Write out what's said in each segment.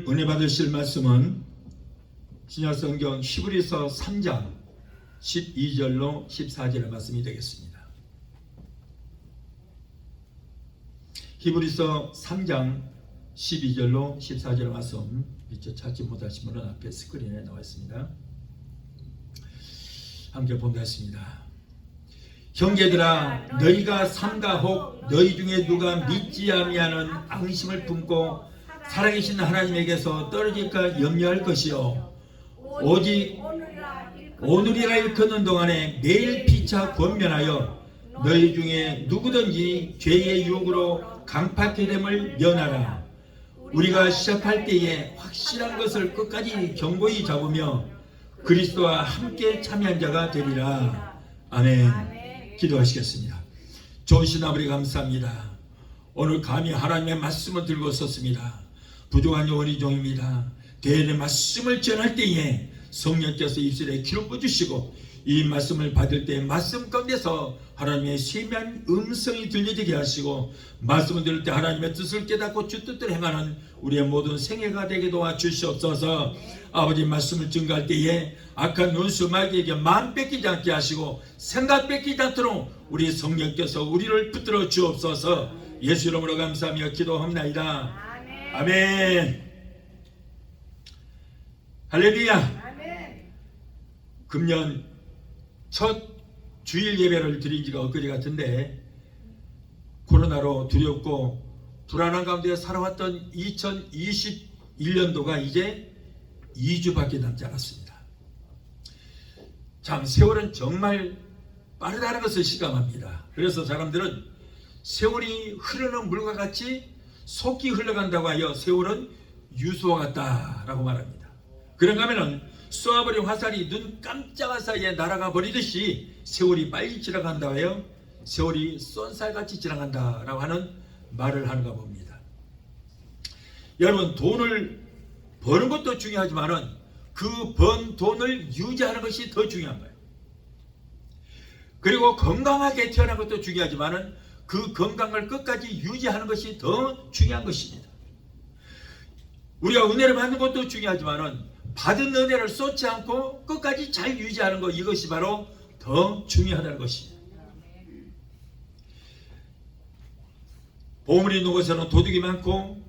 오늘 은혜 받으실 말씀은 신약성경 히브리서 3장 12절로 14절의 말씀이 되겠습니다. 히브리서 3장 12절로 14절의 말씀, 이제 찾지 못하신 분은 앞에 스크린에 나와 있습니다. 함께 보겠습니다. 형제들아, 너희가 삼가 혹 너희 중에 누가 믿지 아니하는 앙심을 품고 살아계신 하나님에게서 떨어질까 염려할 것이요, 오직 오늘이라 일컫는 동안에 매일 피차 권면하여 너희 중에 누구든지 죄의 유혹으로 강팍해 됨을 면하라. 우리가 시작할 때에 확실한 것을 끝까지 견고히 잡으며 그리스도와 함께 참여한 자가 되리라. 아멘. 기도하시겠습니다. 좋으신 아버지 감사합니다. 오늘 감히 하나님의 말씀을 들고 섰습니다. 부족한 영혼이 종입니다. 대의 말씀을 전할 때에 성령께서 입술에 기름 부어주시고 이 말씀을 받을 때 말씀 가운데서 하나님의 세미한 음성이 들려지게 하시고 말씀을 들을 때 하나님의 뜻을 깨닫고 주 뜻대로 행하는 우리의 모든 생애가 되게 도와주시옵소서. 아버지 말씀을 증거할 때에 악한 원수 마귀에게 마음 뺏기지 않게 하시고 생각 뺏기지 않도록 우리 성령께서 우리를 붙들어 주옵소서. 예수 이름으로 감사하며 기도합니다. 아멘. 할렐루야. 금년 첫 주일 예배를 드린 지가 엊그제 같은데 코로나로 두렵고 불안한 가운데 살아왔던 2021년도가 이제 2주밖에 남지 않았습니다. 참 세월은 정말 빠르다는 것을 실감합니다. 그래서 사람들은 세월이 흐르는 물과 같이 속히 흘러간다고 하여 세월은 유수와 같다라고 말합니다. 그런가 하면은 쏘아버린 화살이 눈 깜짝할 사이에 날아가 버리듯이 세월이 빨리 지나간다고 해요. 세월이 쏜살같이 지나간다라고 하는 말을 하는가 봅니다. 여러분, 돈을 버는 것도 중요하지만은 그 번 돈을 유지하는 것이 더 중요한 거예요. 그리고 건강하게 태어난 것도 중요하지만은 그 건강을 끝까지 유지하는 것이 더 중요한 것입니다. 우리가 은혜를 받는 것도 중요하지만은 받은 은혜를 쏟지 않고 끝까지 잘 유지하는 것, 이것이 바로 더 중요하다는 것입니다. 보물이 있는 곳에는 도둑이 많고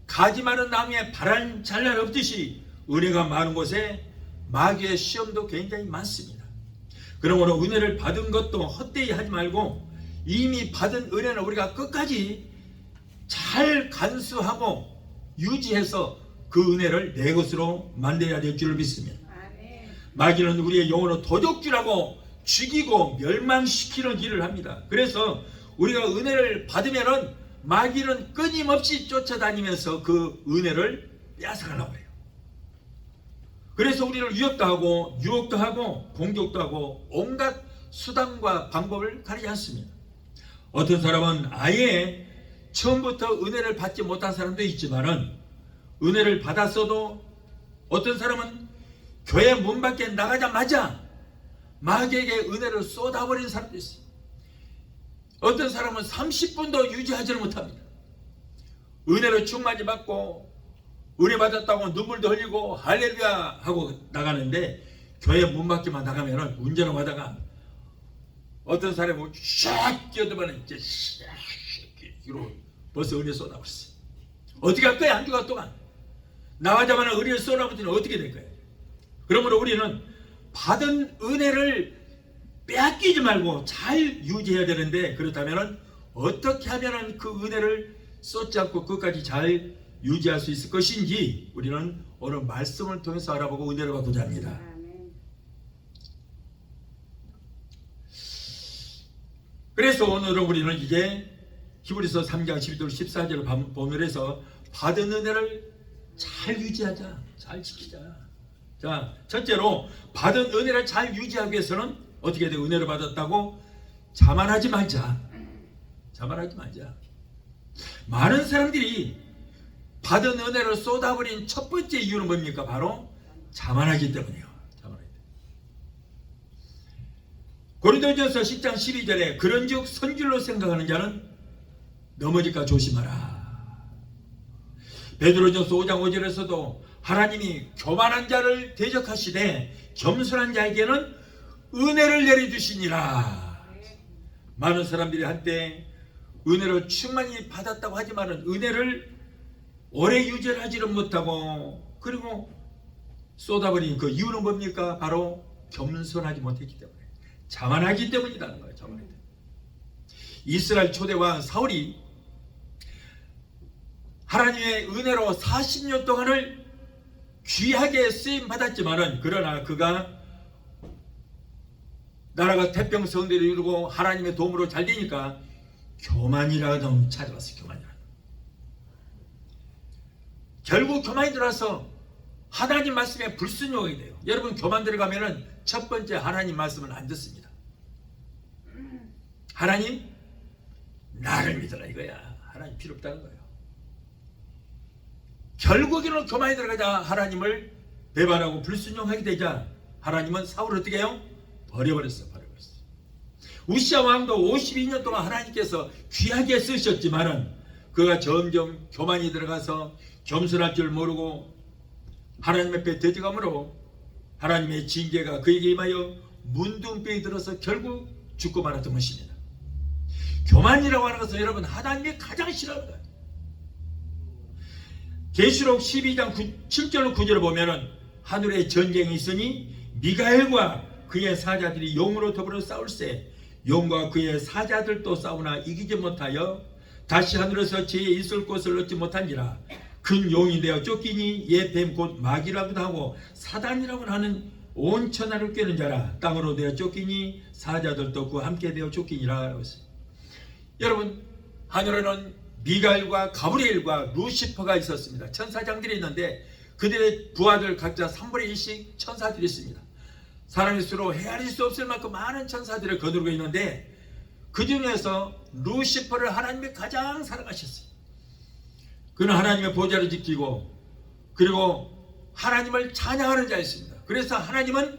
가지 많은 나무에 바람 잘 날 없듯이 은혜가 많은 곳에 마귀의 시험도 굉장히 많습니다. 그러므로 은혜를 받은 것도 헛되이 하지 말고 이미 받은 은혜는 우리가 끝까지 잘 간수하고 유지해서 그 은혜를 내 것으로 만들어야 될 줄을 믿습니다. 마귀는 우리의 영혼을 도적질하고 죽이고 멸망시키는 일을 합니다. 그래서 우리가 은혜를 받으면은 마귀는 끊임없이 쫓아다니면서 그 은혜를 빼앗아가려고 해요. 그래서 우리를 위협도 하고 유혹도 하고 공격도 하고 온갖 수단과 방법을 가리지 않습니다. 어떤 사람은 아예 처음부터 은혜를 받지 못한 사람도 있지만은 은혜를 받았어도 어떤 사람은 교회 문 밖에 나가자마자 마귀에게 은혜를 쏟아버리는 사람도 있어요. 어떤 사람은 30분도 유지하지를 못합니다. 은혜를 충만히 받고 은혜 받았다고 눈물도 흘리고 할렐루야 하고 나가는데 교회 문 밖에만 나가면 운전을 하다가 어떤 사람은 샥 끼어들면 이제 샥 이러고 벌써 은혜 쏟아버렸어요. 어떻게 할 거야? 한 주간 동안 나가자마자 은혜를 쏟아버리면 어떻게 될 거예요? 그러므로 우리는 받은 은혜를 빼앗기지 말고 잘 유지해야 되는데, 그렇다면 어떻게 하면 그 은혜를 쏟지 않고 끝까지 잘 유지할 수 있을 것인지 우리는 오늘 말씀을 통해서 알아보고 은혜를 받고자 합니다. 그래서 오늘은 우리는 이제 히브리서 3장 12절 14절을 보면서 받은 은혜를 잘 유지하자, 잘 지키자. 자, 첫째로 받은 은혜를 잘 유지하기 위해서는 어떻게 해야 돼? 은혜를 받았다고 자만하지 말자. 자만하지 말자. 많은 사람들이 받은 은혜를 쏟아버린 첫 번째 이유는 뭡니까? 바로 자만하기 때문이에요. 자만하기 때문에. 고린도전서 10장 12절에 그런즉 선줄로 생각하는 자는 넘어질까 조심하라. 베드로전서 5장 5절에서도 하나님이 교만한 자를 대적하시되 겸손한 자에게는 은혜를 내려주시니라. 많은 사람들이 한때 은혜를 충만히 받았다고 하지만 은혜를 오래 유지하지는 못하고 그리고 쏟아버린 그 이유는 뭡니까? 바로 겸손하지 못했기 때문에, 자만하기 때문이라는 거예요. 자만하기 때문에. 이스라엘 초대왕 사울이 하나님의 은혜로 40년 동안을 귀하게 쓰임 받았지만은, 그러나 그가 나라가 태평성대를 이루고 하나님의 도움으로 잘 되니까 교만이라도 찾아왔어요. 교만이라도. 결국 교만이 들어와서 하나님 말씀에 불순종하게 돼요. 여러분, 교만 들어가면은 첫 번째 하나님 말씀은 안 듣습니다. 하나님 나를 믿어라 이거야. 하나님 필요 없다는 거예요. 결국에는 교만이 들어가자 하나님을 배반하고 불순종하게 되자 하나님은 사울을 어떻게 해요? 버려버렸어요. 우시아 왕도 52년 동안 하나님께서 귀하게 쓰셨지만은 그가 점점 교만이 들어가서 겸손할 줄 모르고 하나님 앞에 대적함으로 하나님의 징계가 그에게 임하여 문둥병이 들어서 결국 죽고 말았던 것입니다. 교만이라고 하는 것은 여러분 하나님이 가장 싫어하는 거예요. 계시록 12장 7절 9절을 보면은 하늘에 전쟁이 있으니 미가엘과 그의 사자들이 용으로 더불어 싸울세 용과 그의 사자들도 싸우나 이기지 못하여 다시 하늘에서 제 있을 곳을 얻지 못한지라. 큰 용이 되어 쫓기니 예뱀 곧 마귀라고도 하고 사단이라고 하는 온 천하를 꿰는 자라. 땅으로 되어 쫓기니 사자들도 그와 함께 되어 쫓기니라. 여러분, 하늘에는 미가엘과 가브리엘과 루시퍼가 있었습니다. 천사장들이 있는데 그들의 부하들 각자 3분의 1씩 천사들이 있습니다. 사람의 수로 헤아릴 수 없을 만큼 많은 천사들을 거두고 있는데 그 중에서 루시퍼를 하나님이 가장 사랑하셨어요. 그는 하나님의 보좌를 지키고 그리고 하나님을 찬양하는 자였습니다. 그래서 하나님은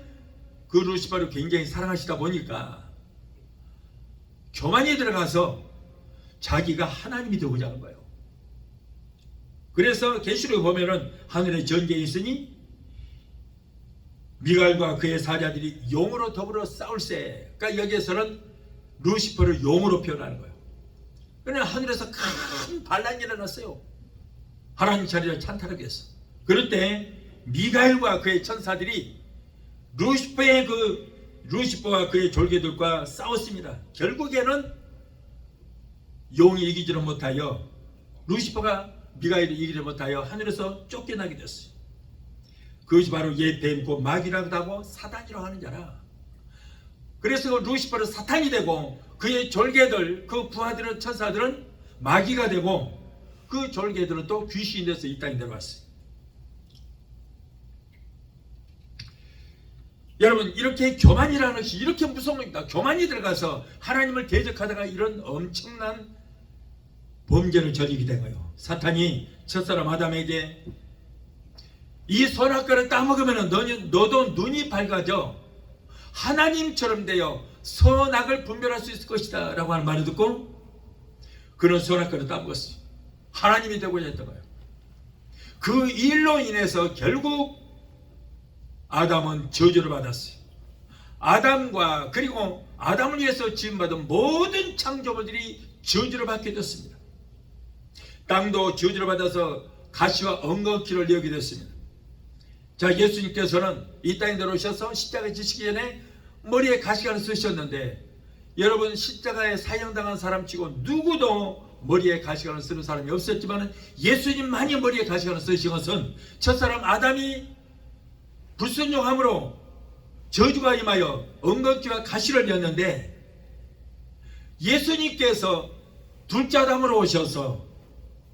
그 루시퍼를 굉장히 사랑하시다 보니까 교만이 들어가서 자기가 하나님이 되고자 하는 거예요. 그래서 계시록에 보면은 하늘에 전쟁이 있으니 미갈과 그의 사자들이 용으로 더불어 싸울세. 그러니까 여기에서는 루시퍼를 용으로 표현하는 거예요. 그러나 하늘에서 큰 반란이 일어났어요. 하나님 자리를 찬탈하기 위해서. 그럴 때 미가엘과 그의 천사들이 루시퍼와 그의 졸개들과 싸웠습니다. 결국에는 용이 이기지를 못하여 루시퍼가 미가엘이 이기지 못하여 하늘에서 쫓겨나게 됐어요. 그것이 바로 예뱀 곧 마귀라고도 하고 사단이라고 하는 자라. 그래서 루시퍼는 사탄이 되고 그의 졸개들 그 부하들은 천사들은 마귀가 되고 그 졸개들은 또 귀신이 돼서 이 땅에 내려왔어요. 여러분, 이렇게 교만이라는 것이 이렇게 무서운 겁니다. 교만이 들어가서 하나님을 대적하다가 이런 엄청난 범죄를 저지르게 된 거예요. 사탄이 첫사람 아담에게 이 선악과를 따먹으면 너도 눈이 밝아져 하나님처럼 되어 선악을 분별할 수 있을 것이다 라고 하는 말을 듣고 그는 선악과를 따먹었어요. 하나님이 되고자 했던 거예요. 그 일로 인해서 결국 아담은 저주를 받았어요. 아담과 그리고 아담을 위해서 지음받은 모든 창조물들이 저주를 받게 됐습니다. 땅도 저주를 받아서 가시와 엉겅퀴를 내게 됐습니다. 자, 예수님께서는 이 땅에 들어오셔서 십자가에 지시기 전에 머리에 가시관을 쓰셨는데 여러분, 십자가에 사형당한 사람 치고 누구도 머리에 가시관을 쓰는 사람이 없었지만 예수님만이 머리에 가시관을 쓰신 것은 첫사람 아담이 불순종함으로 저주가 임하여 엉겅퀴와 가시를 냈는데 예수님께서 둘째 아담으로 오셔서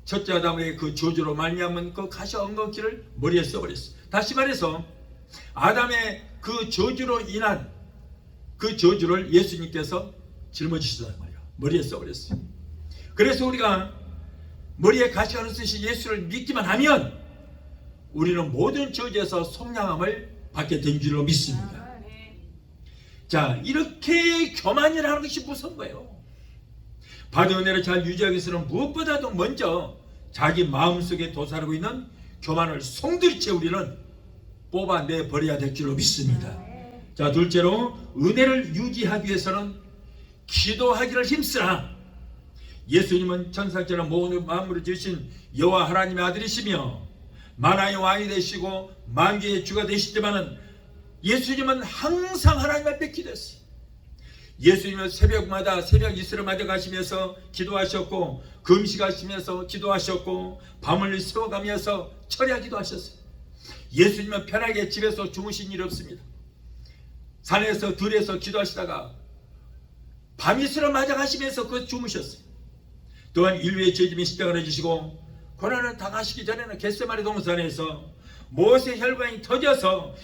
첫째 아담의 그 저주로 말미암은 그 가시와 엉겅퀴를 머리에 써버렸어요. 다시 말해서 아담의 그 저주로 인한 그 저주를 예수님께서 짊어지시단 말이에요. 머리에 써버렸어요. 그래서 우리가 머리에 가시관을 쓰신 예수를 믿기만 하면 우리는 모든 저주에서 속량함을 받게 된 줄로 믿습니다. 자, 이렇게 교만이라는 것이 무서운 거예요. 받은 은혜를 잘 유지하기 위해서는 무엇보다도 먼저 자기 마음속에 도사리고 있는 교만을 송두리째 우리는 뽑아내 버려야 될 줄로 믿습니다. 자, 둘째로 은혜를 유지하기 위해서는 기도하기를 힘쓰라. 예수님은 천상천하 모든 만물을 지으신 여호와 하나님의 아들이시며 만화의 왕이 되시고 만개의 주가 되시지만은 예수님은 항상 하나님 앞에 기도했어요. 예수님은 새벽마다 새벽 이슬을 맞아 가시면서 기도하셨고 금식하시면서 기도하셨고 밤을 새워가면서 철야 기도하셨어요. 예수님은 편하게 집에서 주무신 일이 없습니다. 산에서 들에서 기도하시다가 밤이슬을 맞아 가시면서 그 주무셨어요. 또한 인류의 죄짐이 십자가를 지시고 고난을 당하시기 전에는 겟세마네 동산에서 모세 혈관이 터져서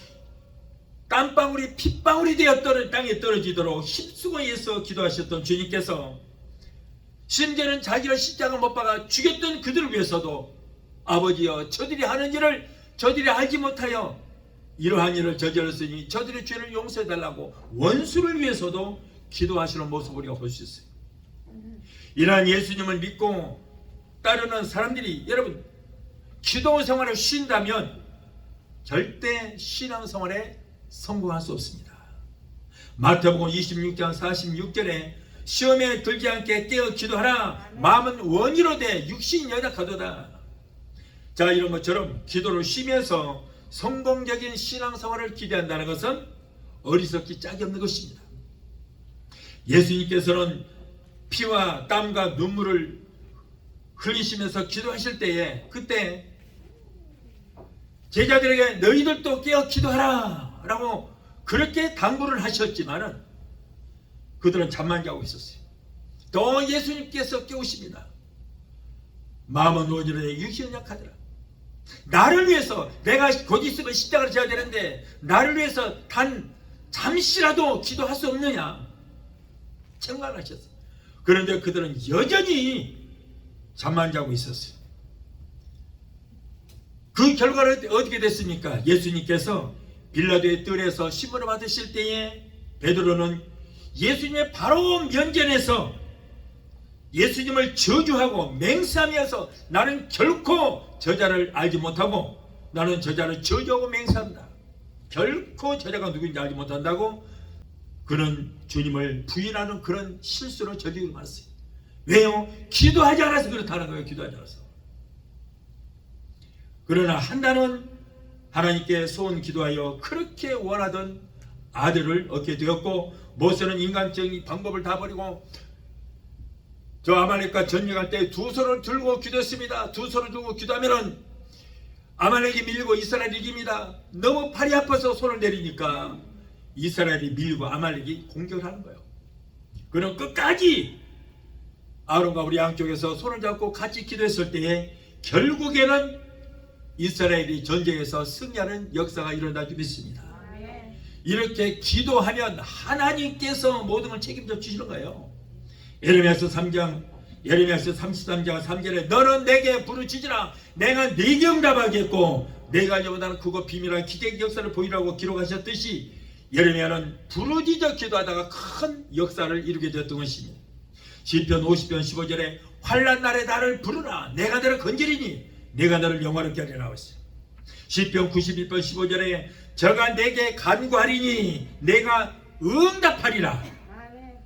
땀방울이 핏방울이 되어 땅에 떨어지도록 힘쓰고에서 기도하셨던 주님께서 심지어는 자기를 십자가 못 박아 죽였던 그들을 위해서도 아버지여 저들이 하는 일을 저들이 알지 못하여 이러한 일을 저질렀으니 저들의 죄를 용서해달라고 원수를 위해서도 기도하시는 모습을 우리가 볼 수 있어요. 이러한 예수님을 믿고 따르는 사람들이 여러분 기도 생활을 쉰다면 절대 신앙생활에 성공할 수 없습니다. 마태복음 26장 46절에 시험에 들지 않게 깨어 기도하라. 마음은 원이로 돼 육신이 연약하도다. 자, 이런 것처럼 기도를 쉬면서 성공적인 신앙생활을 기대한다는 것은 어리석기 짝이 없는 것입니다. 예수님께서는 피와 땀과 눈물을 흘리시면서 기도하실 때에 그때 제자들에게 너희들도 깨어 기도하라 라고 그렇게 당부를 하셨지만은 그들은 잠만 자고 있었어요. 또 예수님께서 깨우십니다. 마음은 원이로되 육신은 약하더라. 나를 위해서 내가 곧 있으면 십자가를 져야 되는데 나를 위해서 단 잠시라도 기도할 수 없느냐 책망하셨어요. 그런데 그들은 여전히 잠만 자고 있었어요. 그 결과는 어떻게 됐습니까? 예수님께서 빌라도의 뜰에서 신문을 받으실 때에 베드로는 예수님의 바로 면전에서 예수님을 저주하고 맹세하면서 나는 결코 저자를 알지 못하고 나는 저자를 저주하고 맹세한다. 결코 저자가 누구인지 알지 못한다고 그는 주님을 부인하는 그런 실수로 저지르고 말았어요. 왜요? 기도하지 않아서 그렇다는 거예요. 기도하지 않아서. 그러나 한나는 하나님께 소원 기도하여 그렇게 원하던 아들을 얻게 되었고 모세는 인간적인 방법을 다 버리고 저 아말렉과 전쟁할 때 두 손을 들고 기도했습니다. 두 손을 들고 기도하면은 아말렉이 밀고 이스라엘이 이깁니다. 너무 팔이 아파서 손을 내리니까 이스라엘이 밀고 아말렉이 공격을 하는 거예요. 그는 끝까지 아론과 우리 양쪽에서 손을 잡고 같이 기도했을 때에 결국에는 이스라엘이 전쟁에서 승리하는 역사가 일어나기 믿습니다. 이렇게 기도하면 하나님께서 모든 걸 책임져 주시는 거예요. 예레미야서 33장 3절에 너는 내게 부르짖으라 내가 네게 응답하겠고 내가 요구하는 그거 비밀한 기적 역사를 보이라고 기록하셨듯이 예레미야는 부르짖어 기도하다가 큰 역사를 이루게 되었던 것입니다. 시편 50편 15절에 환난 날에 나를 부르라 내가 너를 건지리니 내가 너를 영화롭게 하리라 했어요. 시편 91편 15절에 저가 내게 간구하리니 내가 응답하리라.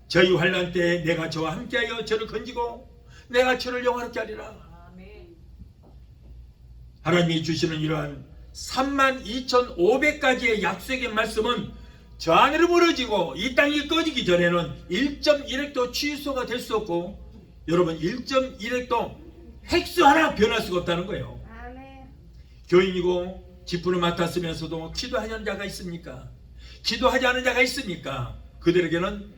저희 환난 때에 내가 저와 함께하여 저를 건지고 내가 저를 영화롭게 하리라. 하나님이 주시는 이러한 32,500가지의 약속의 말씀은 저 하늘이 무너지고 이 땅이 꺼지기 전에는 1.1핵도 취소가 될 수 없고 여러분 1.1핵도 핵수 하나 변할 수가 없다는 거예요. 교인이고 직분을 맡았으면서도 기도하는 자가 있습니까? 기도하지 않은 자가 있습니까? 그들에게는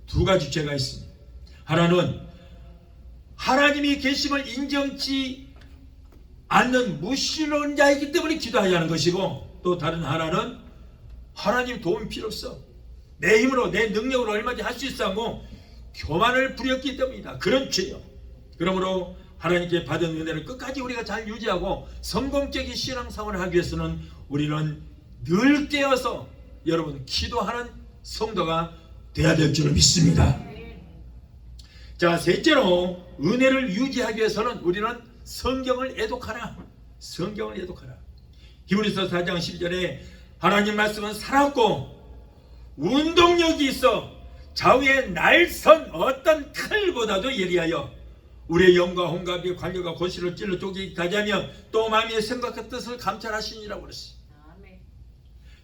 두 가지 죄가 있습니다. 하나는 하나님이 계심을 인정치 않는 무신론자이기 때문에 기도하지 않은 것이고 또 다른 하나는 하나님 도움이 필요 없어 내 힘으로 내 능력으로 얼마든지 할 수 있어 하고 교만을 부렸기 때문이다. 그런 죄요. 그러므로 하나님께 받은 은혜를 끝까지 우리가 잘 유지하고 성공적인 신앙생활을 하기 위해서는 우리는 늘 깨어서 여러분 기도하는 성도가 돼야 될 줄을 믿습니다. 자, 셋째로 은혜를 유지하기 위해서는 우리는 성경을 애독하라. 성경을 애독하라. 히브리서 4장 10절에 하나님 말씀은 살았고 운동력이 있어 좌우의 날선 어떤 칼보다도 예리하여 우리의 영과 혼과 관계가 고시를 찔러 쪼개게 하자며 또 마음의 생각과 뜻을 감찰하시니라고 그랬어요.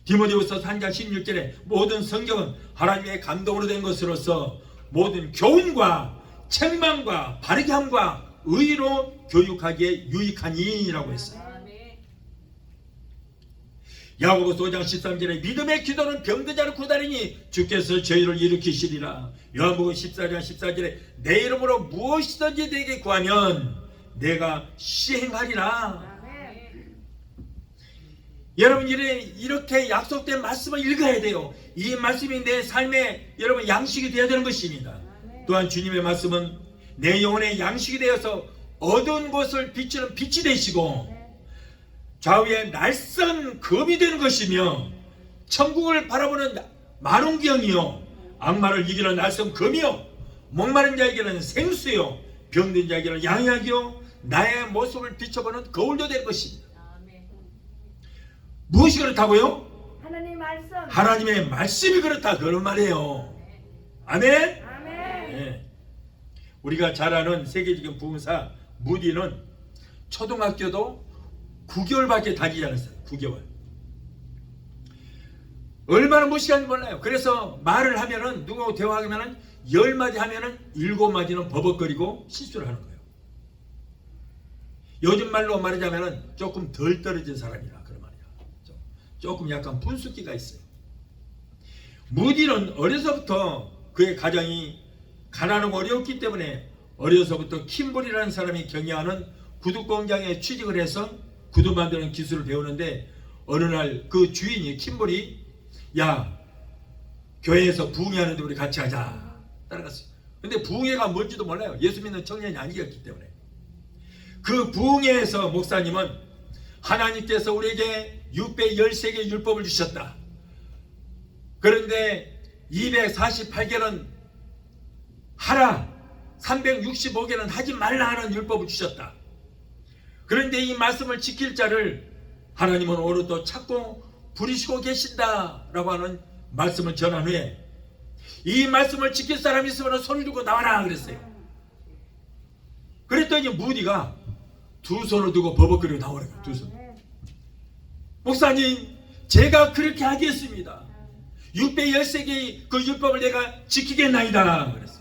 디모데후서 3장 16절에 모든 성경은 하나님의 감동으로 된 것으로서 모든 교훈과 책망과 바르게 함과 의로 교육하기에 유익하니라고 했어요. 야고보서 5장 13절에 믿음의 기도는 병든 자를 구다리니 주께서 저희를 일으키시리라. 요한복음 14장 14절에 내 이름으로 무엇이든지 내게 구하면 내가 시행하리라. 여러분 이렇게 약속된 말씀을 읽어야 돼요. 이 말씀이 내 삶의 여러분 양식이 되어야 되는 것입니다. 또한 주님의 말씀은 내 영혼의 양식이 되어서 어두운 곳을 비추는 빛이 되시고 좌우의 날선 검이 되는 것이며 천국을 바라보는 만원경이요 악마를 이기는 날선 검이요 목마른 자에게는 생수요 병든 자에게는 양약이요 나의 모습을 비춰보는 거울도 될 것입니다. 무엇이 그렇다고요? 하나님의 말씀이 그렇다 그런 말이에요. 아멘? 네. 우리가 잘 아는 세계적인 부흥사 무디는 초등학교도 9개월밖에 다니지 않았어요. 9개월. 얼마나 무식한지 몰라요. 그래서 말을 하면은 누구하고 대화하면은 10마디 하면은 7마디는 버벅거리고 실수를 하는 거예요. 요즘 말로 말하자면은 조금 덜 떨어진 사람이라 그런 말이야. 조금 약간 분수기가 있어요. 무디는 어려서부터 그의 가정이 가난하고 어려웠기 때문에 어려서부터 킴볼이라는 사람이 경영하는 구두 공장에 취직을 해서 구두 만드는 기술을 배우는데 어느 날 그 주인이 킴볼이 야 교회에서 부흥회하는데 우리 같이 하자 따라갔어요. 근데 부흥회가 뭔지도 몰라요. 예수 믿는 청년이 아니었기 때문에. 그 부흥회에서 목사님은 하나님께서 우리에게 613개의 율법을 주셨다. 그런데 248개는 하라 365개는 하지 말라 하는 율법을 주셨다. 그런데 이 말씀을 지킬 자를 하나님은 오늘도 찾고 부리시고 계신다라고 하는 말씀을 전한 후에 이 말씀을 지킬 사람이 있으면 손을 들고 나와라 그랬어요. 그랬더니 무디가 두 손을 두고 버벅거리고 나오는 거예요. 두 손. 목사님 제가 그렇게 하겠습니다. 613개의 그 율법을 내가 지키겠나이다 그랬어요.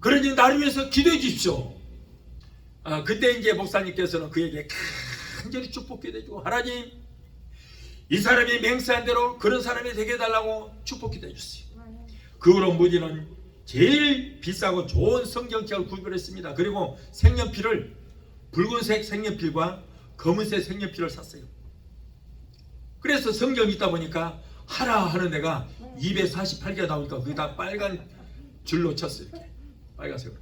그러니 나를 위해서 기도해 주십시오. 그때 이제 목사님께서는 그에게 간절히 축복기도해주고 하나님 이 사람이 맹세한 대로 그런 사람이 되게 해달라고 축복기도해 주세요. 그 후로 무디는 제일 비싸고 좋은 성경책을 구입했습니다. 그리고 색연필을 붉은색 색연필과 검은색 색연필을 샀어요. 그래서 성경이 있다 보니까 하라 하는 데가 248개가 나오니까 거기다 빨간 줄로 쳤어요. 이렇게 빨간색으로.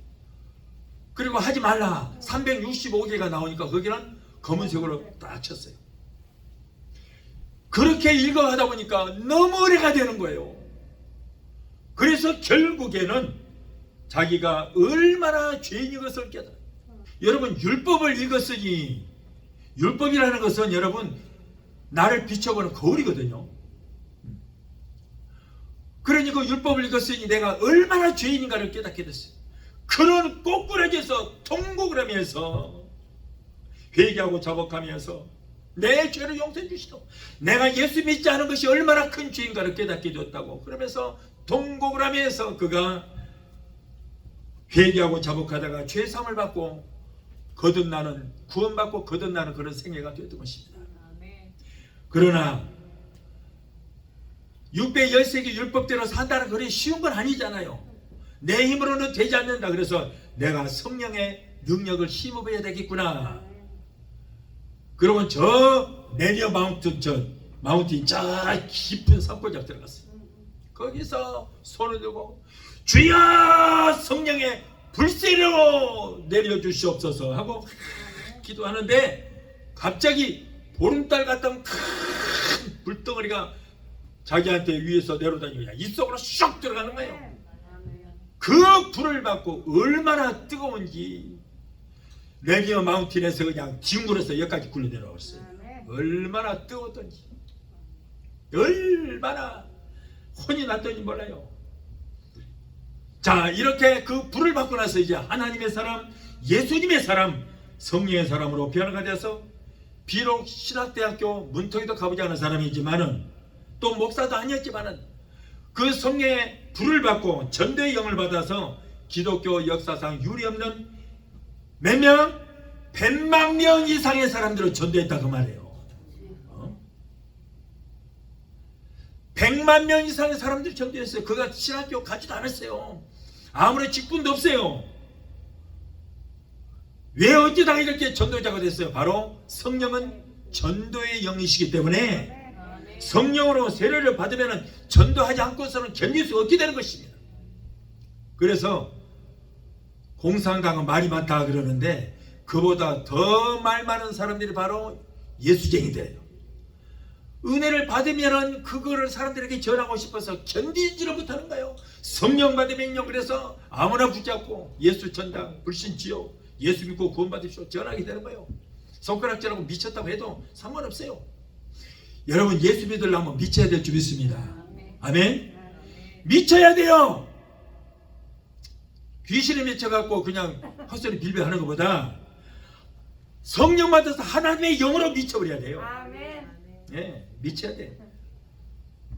그리고 하지 말라 365개가 나오니까 거기는 검은색으로 딱 쳤어요. 그렇게 읽어가다 보니까 너무 어려가 되는 거예요. 그래서 결국에는 자기가 얼마나 죄인인 것을 깨달아요. 여러분 율법을 읽었으니 율법이라는 것은 여러분 나를 비춰보는 거울이거든요. 그러니 그 율법을 읽었으니 내가 얼마나 죄인인가를 깨닫게 됐어요. 그런 꼬꾸라지에서 통곡을 하면서 회개하고 자복하면서 내 죄를 용서해 주시고 내가 예수 믿지 않은 것이 얼마나 큰 죄인가를 깨닫게 되었다고 그러면서 통곡을 하면서 그가 회개하고 자복하다가 죄사함을 받고 거듭나는 구원받고 거듭나는 그런 생애가 되었던 것입니다. 그러나 613개 율법대로 산다는 그리 쉬운 건 아니잖아요. 내 힘으로는 되지 않는다. 그래서 내가 성령의 능력을 힘입어야 되겠구나. 그러면 저 매니어 마운틴 저 깊은 산골짜기 들어갔어요. 거기서 손을 들고 주여 성령의 불세로 내려주시옵소서 하고 기도하는데 갑자기 보름달 같은 큰 불덩어리가 자기한테 위에서 내려다니고 그냥 입속으로 쏙 들어가는 거예요. 그 불을 받고 얼마나 뜨거운지 레기어 마운틴에서 그냥 뒹굴어서 여기까지 굴러 내려왔어요. 얼마나 뜨거웠던지, 얼마나 혼이 났던지 몰라요. 자, 이렇게 그 불을 받고 나서 이제 하나님의 사람, 예수님의 사람, 성령의 사람으로 변화가 되어서 비록 신학대학교 문턱에도 가보지 않은 사람이지만은 또 목사도 아니었지만은 그 성령의 불을 받고 전도의 영을 받아서 기독교 역사상 유례없는 몇 명? 100만 명 이상의 사람들을 전도했다 그 말이에요. 100만 명 이상의 사람들이 전도했어요. 그가 신학교 가지도 않았어요. 아무런 직분도 없어요. 왜 어쩌다가 이렇게 전도자가 됐어요? 바로 성령은 전도의 영이시기 때문에 성령으로 세례를 받으면 전도하지 않고서는 견딜 수 없게 되는 것입니다. 그래서 공상당은 말이 많다 그러는데 그보다 더 말 많은 사람들이 바로 예수쟁이들이에요. 은혜를 받으면은 그거를 사람들에게 전하고 싶어서 견디지를 못하는 거예요. 성령 받은 명령, 그래서 아무나 붙잡고 예수 전당 불신지요, 예수 믿고 구원받으시오 전하게 되는 거예요. 손가락질하고 미쳤다고 해도 상관없어요. 여러분, 예수 믿으려면 미쳐야 될 줄 믿습니다. 아멘. 미쳐야 돼요. 귀신에 미쳐갖고 그냥 헛소리 빌빌 하는 것보다 성령 받아서 하나님의 영으로 미쳐버려야 돼요. 예, 미쳐야 돼.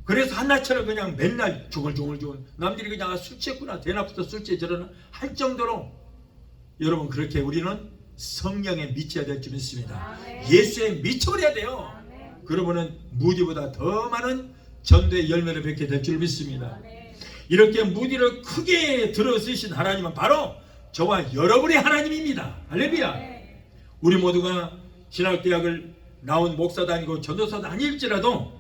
그래서 한나처럼 그냥 맨날 조글조글 남들이 그냥 술 취했구나, 대낮부터 술 취해 저러나 할 정도로 여러분, 그렇게 우리는 성령에 미쳐야 될 줄 믿습니다. 예수에 미쳐버려야 돼요. 그러면은 무디보다 더 많은 전도의 열매를 맺게 될 줄 믿습니다. 이렇게 무디를 크게 들어쓰신 하나님은 바로 저와 여러분의 하나님입니다. 할렐루야. 우리 모두가 신학대학을 나온 목사도 아니고 전도사도 아닐지라도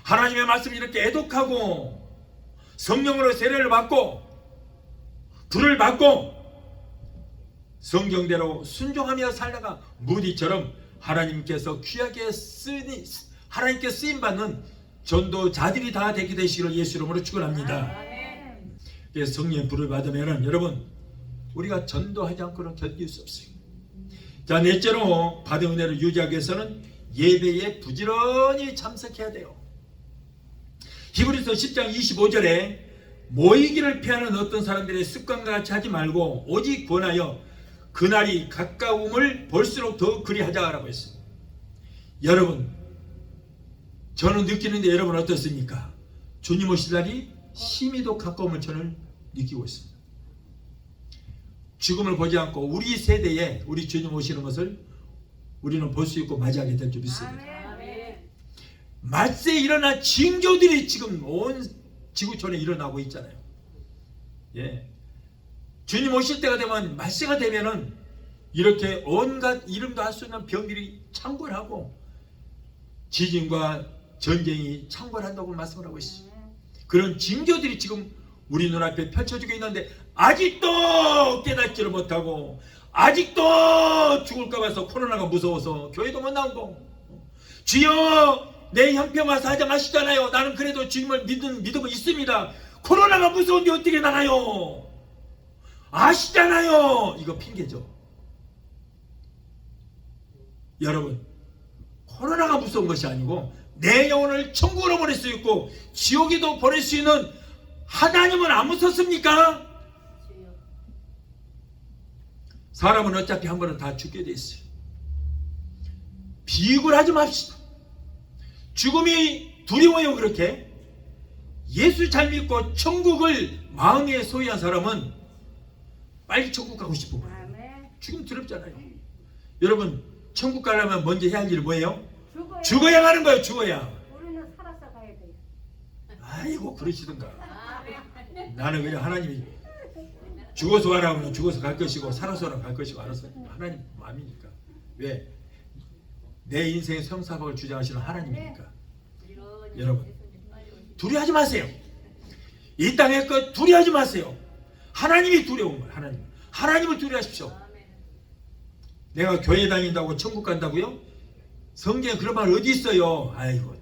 하나님의 말씀을 이렇게 애독하고 성령으로 세례를 받고 불을 받고 성경대로 순종하며 살다가 무디처럼 하나님께서 귀하게 쓰니 하나님께 쓰임받는 전도자들이 다 되게 되시기를 예수 이름으로 축원합니다. 그래서 성령의 불을 받으면 여러분, 우리가 전도하지 않고는 견딜 수 없어요. 자, 넷째로 받은 은혜를 유지하기 위해서는 예배에 부지런히 참석해야 돼요. 히브리서 10장 25절에 모이기를 피하는 어떤 사람들의 습관과 같이 하지 말고 오직 권하여 그날이 가까움을 볼수록 더 그리하자라고 했습니다. 여러분, 저는 느끼는데 여러분 어떻습니까? 주님 오실 날이 심히도 가까움을 저는 느끼고 있습니다. 죽음을 보지 않고 우리 세대에 우리 주님 오시는 것을 우리는 볼 수 있고 맞이하게 될 줄 믿습니다. 말세에 일어난 징조들이 지금 온 지구촌에 일어나고 있잖아요. 예. 주님 오실 때가 되면, 말세가 되면은 이렇게 온갖 이름도 할 수 있는 병들이 창궐하고 지진과 전쟁이 창궐한다고 말씀을 하고 있어요. 그런 징조들이 지금 우리 눈앞에 펼쳐지고 있는데 아직도 깨닫지를 못하고 아직도 죽을까 봐서 코로나가 무서워서 교회도 못 나오고, 주여 내 형편 와서 하자 마시잖아요. 나는 그래도 주님을 믿음은 있습니다. 코로나가 무서운데 어떻게 나가요? 아시잖아요. 이거 핑계죠. 여러분, 코로나가 무서운 것이 아니고 내 영혼을 천국으로 보낼 수 있고 지옥에도 보낼 수 있는 하나님은 안 무섭습니까? 사람은 어차피 한 번은 다 죽게 돼 있어요. 비굴하지 맙시다. 죽음이 두려워요. 그렇게 예수 잘 믿고 천국을 마음에 소유한 사람은 빨리 천국 가고 싶은 거예요. 죽음 두렵잖아요. 여러분, 천국 가려면 먼저 해야 할 일이 뭐예요? 죽어야 가는 거예요. 죽어야. 우리는 살아서 가야 돼. 아이고, 그러시던가. 나는 그냥 하나님이 죽어서 가라 하면 죽어서 갈 것이고 살아서 가라 갈 것이고 알아서 하나님 마음이니까. 왜? 내 인생의 성사박을 주장하시는 하나님이니까. 여러분, 두려워하지 마세요. 이 땅의 것 두려워하지 마세요. 하나님이 두려운 거예요. 하나님을 두려워하십시오. 내가 교회 다닌다고 천국 간다고요? 성경에 그런 말 어디 있어요? 아이고,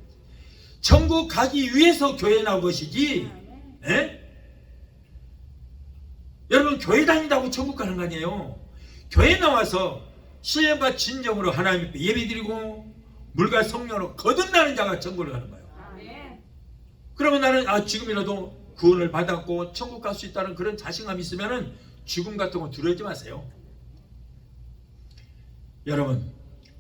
천국 가기 위해서 교회 나온 것이지. 에? 여러분, 교회 다닌다고 천국 가는 거 아니에요. 교회 나와서 신령과 진정으로 하나님 앞에 예배드리고 물과 성령으로 거듭나는 자가 천국을 가는 거예요. 그러면 나는 지금이라도 구원을 받았고 천국 갈 수 있다는 그런 자신감이 있으면은 죽음 같은 거 두려워하지 마세요. 여러분,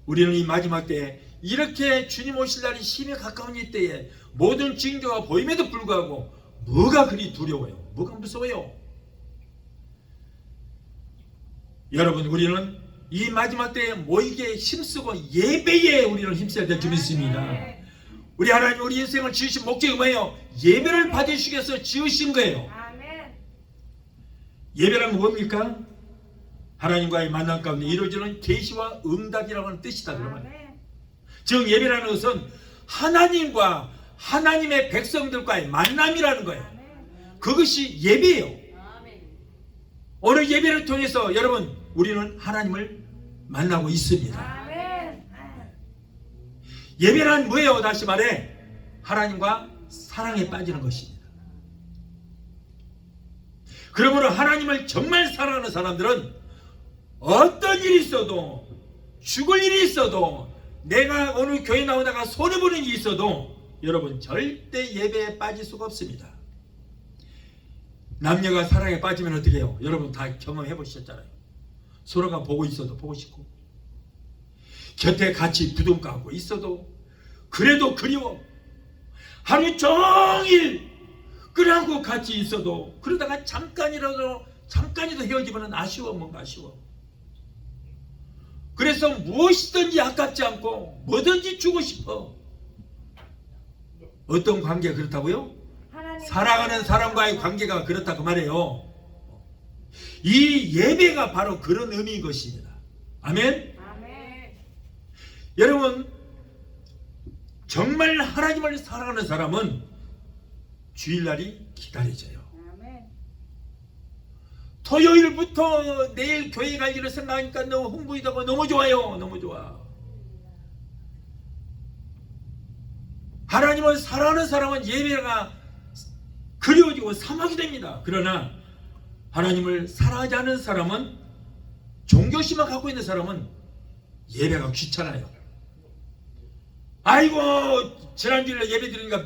우리는 이 마지막 때에 이렇게 주님 오실 날이 심히 가까운 이때에 모든 징조가 보임에도 불구하고 뭐가 그리 두려워요? 뭐가 무서워요? 여러분, 우리는 이 마지막 때에 모이게 힘쓰고 예배에 우리는 힘써야 될 줄 믿습니다. 우리 하나님 우리 인생을 지으신 목적이 뭐예요? 예배를 받으시기 위해서 지으신 거예요. 예배란 뭡니까? 하나님과의 만남 가운데 이루어지는 계시와 응답이라고 하는 뜻이다. 그러면 즉 예배라는 것은 하나님과 하나님의 백성들과의 만남이라는 거예요. 그것이 예배예요. 오늘 예배를 통해서 여러분 우리는 하나님을 만나고 있습니다. 예배란 뭐예요? 다시 말해 하나님과 사랑에 빠지는 것입니다. 그러므로 하나님을 정말 사랑하는 사람들은 어떤 일이 있어도 죽을 일이 있어도 내가 오늘 교회 나오다가 손해보는 일이 있어도 여러분 절대 예배에 빠질 수가 없습니다. 남녀가 사랑에 빠지면 어떻게 해요? 여러분 다 경험해 보셨잖아요. 서로가 보고 있어도 보고 싶고 곁에 같이 부둥 까고 있어도 그래도 그리워. 하루 종일 끈하고 같이 있어도 그러다가 잠깐이라도 헤어지면 아쉬워. 뭔가 아쉬워. 그래서 무엇이든지 아깝지 않고 뭐든지 주고 싶어. 어떤 관계가 그렇다고요? 사랑하는 사람과의 관계가 그렇다 그 말이에요. 이 예배가 바로 그런 의미인 것입니다. 아멘? 여러분 정말 하나님을 사랑하는 사람은 주일날이 기다려져요. 토요일부터 내일 교회 갈 일을 생각하니까 너무 흥분이 되고 너무 좋아요. 너무 좋아. 하나님을 사랑하는 사람은 예배가 그리워지고 사막이 됩니다. 그러나 하나님을 사랑하지 않는 사람은 종교심만 갖고 있는 사람은 예배가 귀찮아요. 아이고 지난주에 예배 드리니까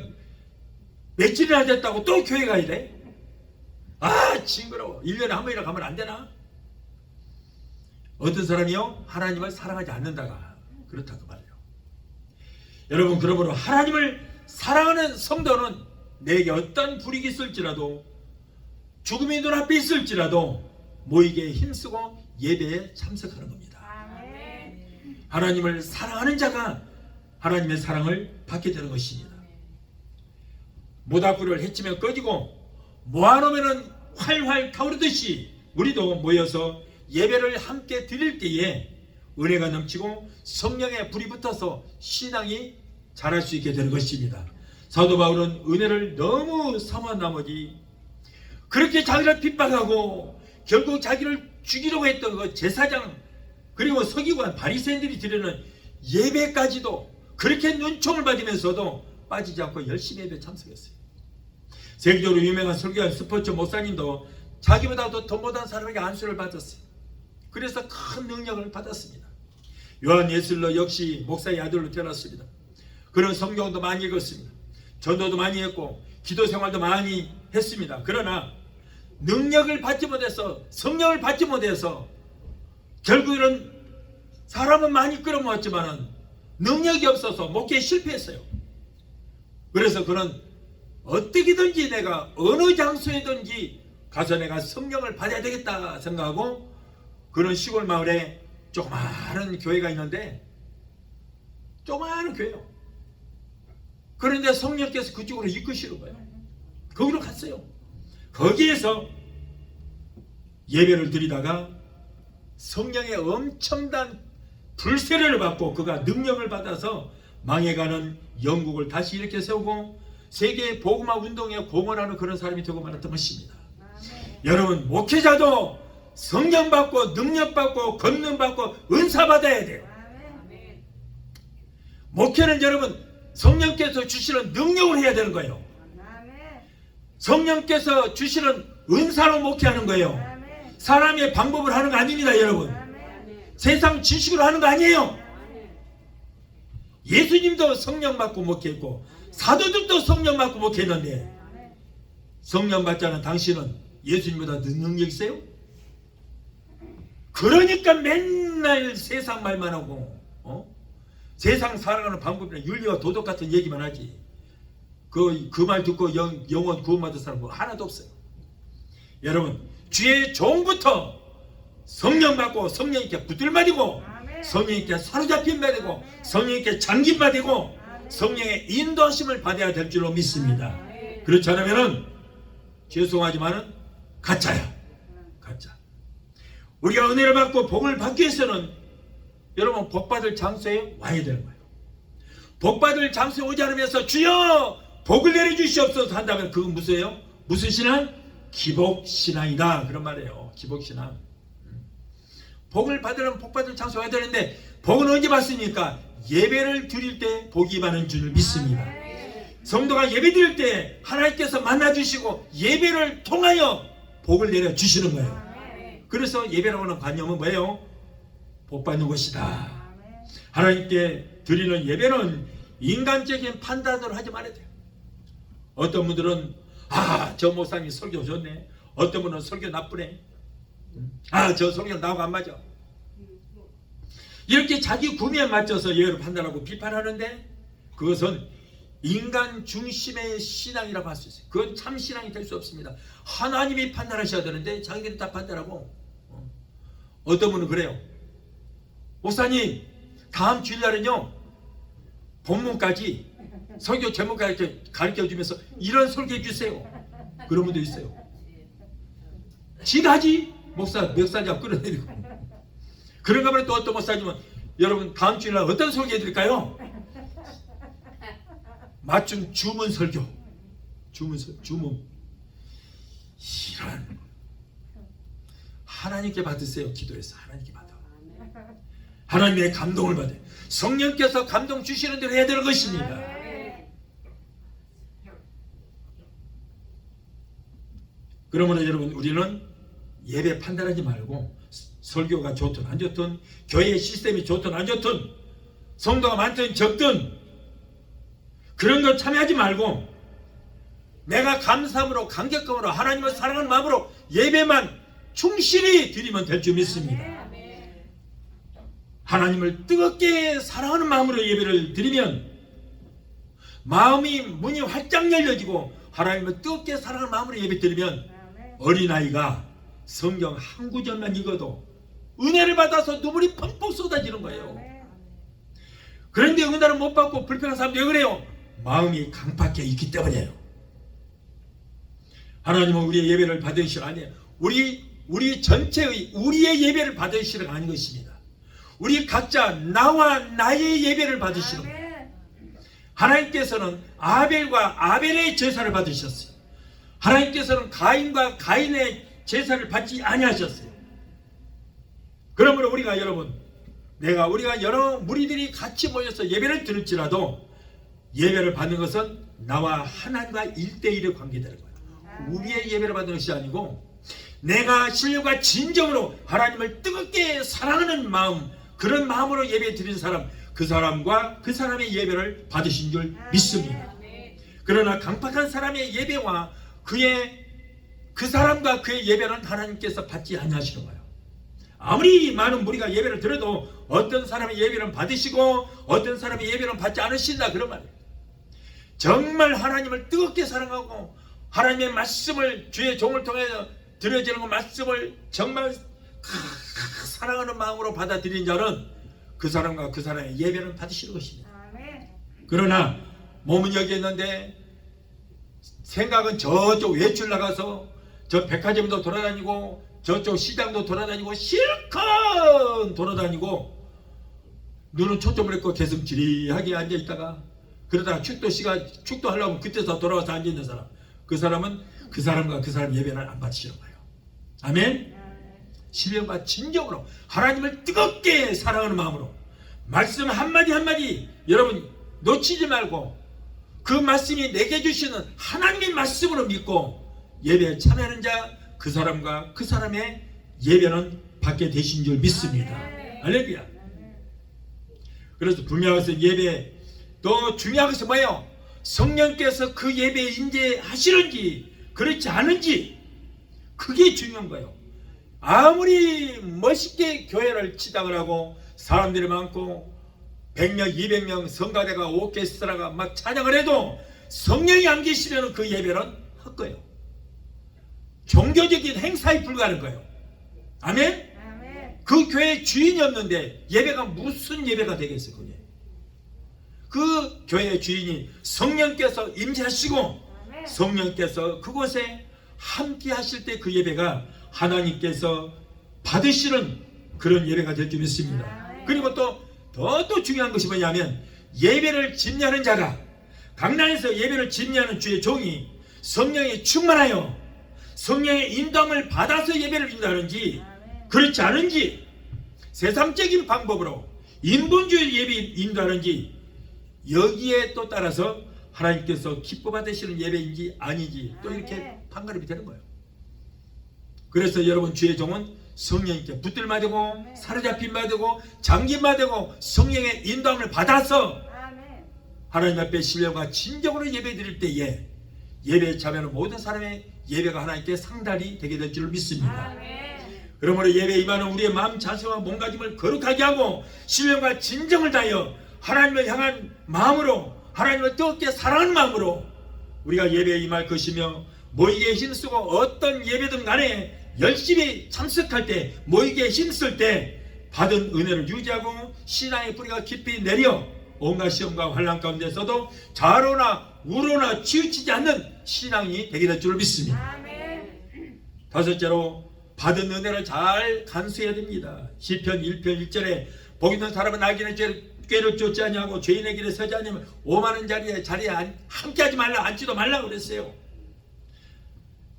며칠이나 됐다고 또 교회 가야 돼? 징그러워. 1년에 한 번이나 가면 안 되나? 어떤 사람이요? 하나님을 사랑하지 않는다가 그렇다고 말해요. 여러분 그러므로 하나님을 사랑하는 성도는 내게 어떤 불이익이 있을지라도 죽음이 눈앞에 있을지라도 모이게 힘쓰고 예배에 참석하는 겁니다. 하나님을 사랑하는 자가 하나님의 사랑을 받게 되는 것입니다. 모닥불을 해치면 꺼지고 모아놓으면 활활 타오르듯이 우리도 모여서 예배를 함께 드릴 때에 은혜가 넘치고 성령의 불이 붙어서 신앙이 자랄 수 있게 되는 것입니다. 사도 바울은 은혜를 너무 사모한 나머지 그렇게 자기를 핍박하고 결국 자기를 죽이려고 했던 그 제사장 그리고 서기관 바리새인들이 드리는 예배까지도 그렇게 눈총을 받으면서도 빠지지 않고 열심히 예배 참석했어요. 세계적으로 유명한 설교한 스포츠 목사님도 자기보다도 더 못한 사람에게 안수를 받았어요. 그래서 큰 능력을 받았습니다. 요한 예슬러 역시 목사의 아들로 태어났습니다. 그런 성경도 많이 읽었습니다. 전도도 많이 했고 기도 생활도 많이 했습니다. 그러나 능력을 받지 못해서 성령을 받지 못해서 결국에는 사람은 많이 끌어모았지만 능력이 없어서 목회에 실패했어요. 그래서 그는 어떻게든지 내가 어느 장소에든지 가서 내가 성령을 받아야 되겠다 생각하고 그런 시골 마을에 조그마한 교회가 있는데 조그마한 교회요. 그런데 성령께서 그쪽으로 이끄시는 거예요. 거기로 갔어요. 거기에서 예배를 드리다가 성령의 엄청난 불세례를 받고 그가 능력을 받아서 망해가는 영국을 다시 이렇게 세우고 세계 복음화 운동에 공헌하는 그런 사람이 되고 말았던 것입니다. 여러분 목회자도 성령 받고 능력 받고 권능 받고 은사 받아야 돼요. 목회는 여러분 성령께서 주시는 능력을 해야 되는 거예요. 성령께서 주시는 은사로 목회하는 거예요. 사람의 방법을 하는 거 아닙니다. 여러분 세상 지식으로 하는 거 아니에요. 예수님도 성령 받고 목회했고 사도들도 성령 받고 목회했는데 성령 받지 않은 당신은 예수님보다 능력 있어요? 그러니까 맨날 세상 말만 하고 세상 살아가는 방법이나 윤리와 도덕 같은 얘기만 하지. 그 말 듣고 영원 구원받은 사람 하나도 없어요. 여러분, 주의 종부터 성령 받고 성령님께 붙들맞이고 성령님께 사로잡힌 바 되고 성령님께 잠긴 바 되고 성령의 인도하심을 받아야 될 줄로 믿습니다. 그렇지 않으면은 죄송하지만은 가짜야. 가짜. 우리가 은혜를 받고 복을 받기 위해서는 여러분 복받을 장소에 와야 되는 거예요. 복받을 장소에 오지 않으면서 주여 복을 내려주시옵소서 한다면 그건 무슨예요? 무슨 신앙? 기복신앙이다 그런 말이에요. 기복신앙. 복을 받으려면 복받을 장소에 와야 되는데 복은 언제 받습니까? 예배를 드릴 때 복이 받는 줄 믿습니다. 성도가 예배 드릴 때 하나님께서 만나주시고 예배를 통하여 복을 내려주시는 거예요. 그래서 예배라고 하는 관념은 뭐예요? 복 받는 것이다. 하나님께 드리는 예배는 인간적인 판단으로 하지 말아야 돼요. 어떤 분들은 저 목사님 설교 좋네. 어떤 분은 설교 나쁘네. 저 설교 나하고 안 맞아. 이렇게 자기 구미에 맞춰서 예배를 판단하고 비판하는데 그것은 인간 중심의 신앙이라고 할 수 있어요. 그건 참 신앙이 될 수 없습니다. 하나님이 판단하셔야 되는데 자기들이 다 판단하고 어떤 분은 그래요. 목사님 다음 주일날은요 본문까지 설교 제목까지 가르쳐주면서 이런 설교해 주세요. 그런 분도 있어요. 지가지 목사 멱살잡 끌어내리고. 그런가 보면 또 어떤 목사님은 여러분 다음 주일날 어떤 설교 해드릴까요? 맞춤 주문 설교. 주문. 이런 하나님께 받으세요. 기도해서 하나님께 받아. 하나님의 감동을 받아요. 성령께서 감동 주시는 대로 해야 되는 것입니다. 그러므로 여러분 우리는 예배 판단하지 말고 설교가 좋든 안 좋든 교회의 시스템이 좋든 안 좋든 성도가 많든 적든 그런 거 참여하지 말고 내가 감사함으로 감격감으로 하나님을 사랑하는 마음으로 예배만 충실히 드리면 될 줄 믿습니다. 하나님을 뜨겁게 사랑하는 마음으로 예배를 드리면 마음이 문이 활짝 열려지고 하나님을 뜨겁게 사랑하는 마음으로 예배 드리면 어린아이가 성경 한 구절만 읽어도 은혜를 받아서 눈물이 펑펑 쏟아지는 거예요. 그런데 은혜를 못 받고 불평한 사람도 왜 그래요? 마음이 강팍해 있기 때문이에요. 하나님은 우리의 예배를 받으시는 아니에요. 우리 전체의 우리의 예배를 받으시는 아닌 것입니다. 우리 각자 나와 나의 예배를 받으시는 거예요. 하나님께서는 아벨과 아벨의 제사를 받으셨어요. 하나님께서는 가인과 가인의 제사를 받지 아니하셨어요. 그러므로 우리가 여러분 우리가 여러 무리들이 같이 모여서 예배를 드릴지라도 예배를 받는 것은 나와 하나님과 1대1의 관계되는 거예요. 우리의 예배를 받는 것이 아니고 내가 신령과 진정으로 하나님을 뜨겁게 사랑하는 마음 그런 마음으로 예배 드린 사람 그 사람과 그 사람의 예배를 받으신 줄 믿습니다. 그러나 강팍한 사람의 예배와 그 사람과 그의 예배는 하나님께서 받지 아니하시는 거예요. 아무리 많은 무리가 예배를 드려도 어떤 사람의 예배는 받으시고 어떤 사람의 예배는 받지 않으신다 그런 말이에요. 정말 하나님을 뜨겁게 사랑하고 하나님의 말씀을 주의 종을 통해서 드려지는 그 말씀을 정말 사랑하는 마음으로 받아들인 자는 그 사람과 그 사람의 예배는 받으시는 것입니다. 그러나 몸은 여기 있는데 생각은 저쪽 외출 나가서 저 백화점도 돌아다니고 저쪽 시장도 돌아다니고 실컷 돌아다니고 눈은 초점을 했고 계속 지리하게 앉아있다가 그러다가 축도하려면 그때서 돌아와서 앉아있는 사람 그 사람은 그 사람과 그 사람 예배를 안 받으시는 거예요. 아멘. 신령과 진정으로 하나님을 뜨겁게 사랑하는 마음으로 말씀 한마디 한마디 여러분 놓치지 말고 그 말씀이 내게 주시는 하나님의 말씀으로 믿고 예배에 참여하는 자 그 사람과 그 사람의 예배는 받게 되신 줄 믿습니다. 할렐루야. 그래서 분명해서 예배 또 중요한 것은 뭐예요? 성령께서 그 예배에 임재하시는지 그렇지 않은지, 그게 중요한 거예요. 아무리 멋있게 교회를 치당을 하고 사람들이 많고 100명 200명 성가대가 오케스트라가 막 찬양을 해도 성령이 안 계시면 그 예배는 헛거예요. 종교적인 행사에 불과한 거예요. 아멘? 그 교회 주인이 없는데 예배가 무슨 예배가 되겠어요? 그게. 그 교회의 주인이 성령께서 임재하시고 성령께서 그곳에 함께 하실 때 그 예배가 하나님께서 받으시는 그런 예배가 될 줄 믿습니다. 그리고 또 중요한 것이 뭐냐면, 예배를 집례하는 자가, 강단에서 예배를 집례하는 주의 종이 성령에 충만하여 성령의 인도함을 받아서 예배를 인도하는지 그렇지 않은지, 세상적인 방법으로 인본주의 예배 인도하는지, 여기에 또 따라서 하나님께서 기뻐 받으시는 예배인지 아니지 또 이렇게 판가름이 되는 거예요. 그래서 여러분, 주의 종은 성령님께 붙들마 되고 사로잡힌 되고 잠긴마 되고 성령의 인도함을 받아서 하나님 앞에 신령과 진정으로 예배 드릴 때에 예배에 참여하는 모든 사람의 예배가 하나님께 상달이 되게 될 줄 믿습니다. 그러므로 예배에 임하는 우리의 마음 자세와 몸가짐을 거룩하게 하고 신령과 진정을 다하여 하나님을 향한 마음으로, 하나님을 뜨겁게 사랑하는 마음으로 우리가 예배에 임할 것이며, 모이기에 힘쓰고 어떤 예배든 간에 열심히 참석할 때, 모이기에 힘쓸 때 받은 은혜를 유지하고 신앙의 뿌리가 깊이 내려 온갖 시험과 환난 가운데서도 좌로나 우로나 치우치지 않는 신앙이 되게 될 줄 믿습니다. 다섯째로, 받은 은혜를 잘 간수해야 됩니다. 시편 1편 1절에 복 있는 사람은 악인의 꾀를 쫓지 아니하고 죄인의 길에 서지 아니하면 오만한 자리에 함께하지 말라, 앉지도 말라 그랬어요.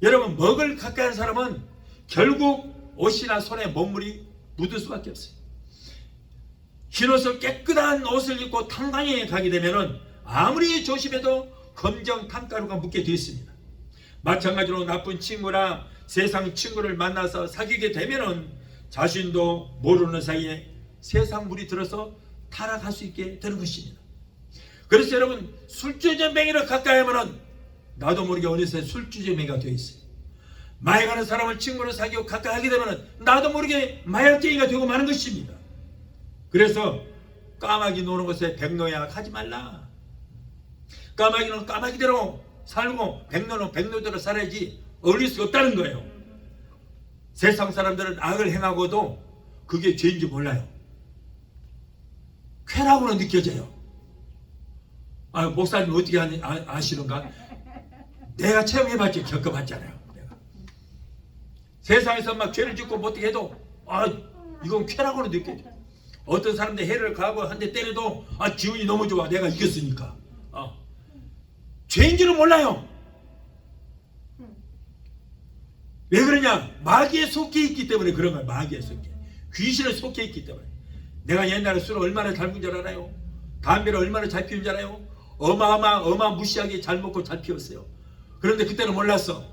여러분, 먹을 가까이 한 사람은 결국 옷이나 손에 먹물이 묻을 수밖에 없어요. 흰옷을 깨끗한 옷을 입고 탕당에 가게 되면 아무리 조심해도 검정 탕가루가 묻게 되어 있습니다. 마찬가지로 나쁜 친구나 세상 친구를 만나서 사귀게 되면 자신도 모르는 사이에 세상 물이 들어서 타락할 수 있게 되는 것입니다. 그래서 여러분, 술주정뱅이를 가까이 하면 나도 모르게 어느새 술주정뱅이가 되어 있어요. 마약하는 사람을 친구로 사귀고 가까이 하게 되면 나도 모르게 마약쟁이가 되고 마는 것입니다. 그래서 까마귀 노는 것에 백노약 하지 말라. 까마귀는 까마귀대로 살고 백노는 백노대로 살아야지 어울릴 수 없다는 거예요. 세상 사람들은 악을 행하고도 그게 죄인지 몰라요. 쾌락으로 느껴져요. 목사님 어떻게 아시는가? 내가 체험해봤지, 겪어봤잖아요. 내가. 세상에서 막 죄를 짓고 어떻게 해도 이건 쾌락으로 느껴져. 어떤 사람들 해를 가하고 한 대 때려도 기분이 너무 좋아. 내가 이겼으니까. 죄인지는 몰라요. 왜 그러냐? 마귀에 속해 있기 때문에 그런 거예요. 마귀에 속해. 귀신에 속해 있기 때문에. 내가 옛날에 술을 얼마나 잘 본 줄 알아요? 담배를 얼마나 잘 피운 줄 알아요? 어마무시하게 잘 먹고 잘 피웠어요. 그런데 그때는 몰랐어.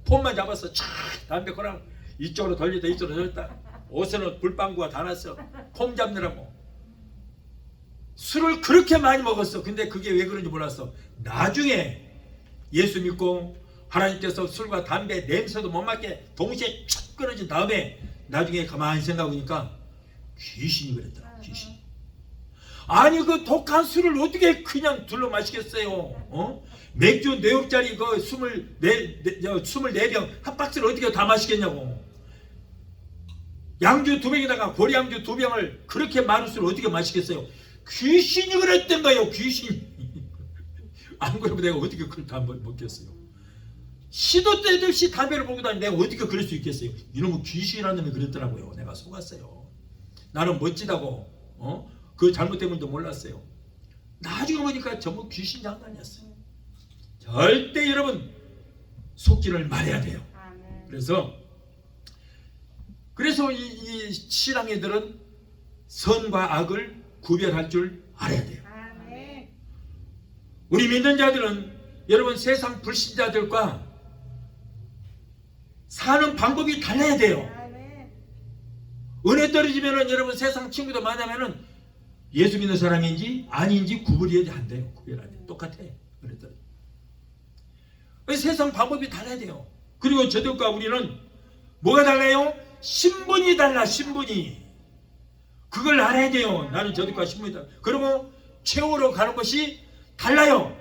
폰만 잡았어. 촥 담배 거랑 이쪽으로 돌렸다 이쪽으로 돌렸다. 옷에는 불방구가 다 났어. 폼 잡느라고. 술을 그렇게 많이 먹었어. 근데 그게 왜 그런지 몰랐어. 나중에 예수 믿고 하나님께서 술과 담배 냄새도 못 맡게 동시에 촥 끊어진 다음에 나중에 가만히 생각해보니까 귀신이 그랬더라. 귀신. 아니 그 독한 술을 어떻게 그냥 둘러 마시겠어요? 맥주 4억짜리 그 24병 한 박스를 어떻게 다 마시겠냐고. 양주 2병에다가 고량주 2병을 그렇게 많은 술을 어떻게 마시겠어요? 귀신이 그랬던 거예요. 귀신. 안 그러면 내가 어떻게 그걸 다 먹겠어요? 시도 때듯이 담배를 보고 다니 내가 어떻게 그럴 수 있겠어요? 이놈은 귀신이라는 놈이 그랬더라고요. 내가 속았어요. 나는 멋지다고 그 잘못된 도 몰랐어요. 나중에 보니까 전부 귀신 장난이었어요. 절대 여러분 속기를 말해야 돼요. 그래서 이 신앙인들은 선과 악을 구별할 줄 알아야 돼요. 우리 믿는 자들은 여러분 세상 불신자들과 사는 방법이 달라야 돼요. 은혜 떨어지면은 여러분 세상 친구들 만나면은 예수 믿는 사람인지 아닌지 구분이 안 돼요. 구별 안 돼. 똑같아. 은혜 떨어져. 세상 방법이 달라야 돼요. 그리고 저들과 우리는 뭐가 달라요? 신분이 달라. 신분이. 그걸 알아야 돼요. 나는 저들과 신분이 달라. 그리고 최후로 가는 것이 달라요.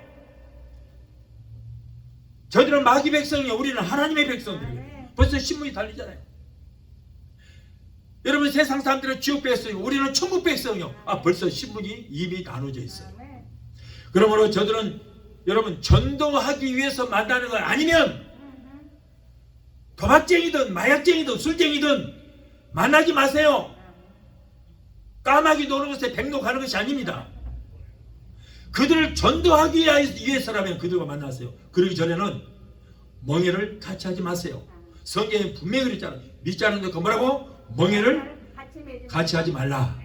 저들은 마귀 백성이에요. 우리는 하나님의 백성들이에요. 벌써 신분이 달리잖아요. 여러분 세상 사람들은 지옥 백성이고 우리는 천국 백성이요. 벌써 신분이 이미 나눠져 있어요. 그러므로 저들은 여러분 전도하기 위해서 만나는 건 아니면 도박쟁이든 마약쟁이든 술쟁이든 만나지 마세요. 까마귀 노는 것에 백로 가는 것이 아닙니다. 그들을 전도하기 위해서라면 그들과 만나세요. 그러기 전에는 멍해를 같이 하지 마세요. 성경에 분명히 그랬잖아요. 믿지 않는데 그 뭐라고? 멍해를 같이 하지 말라.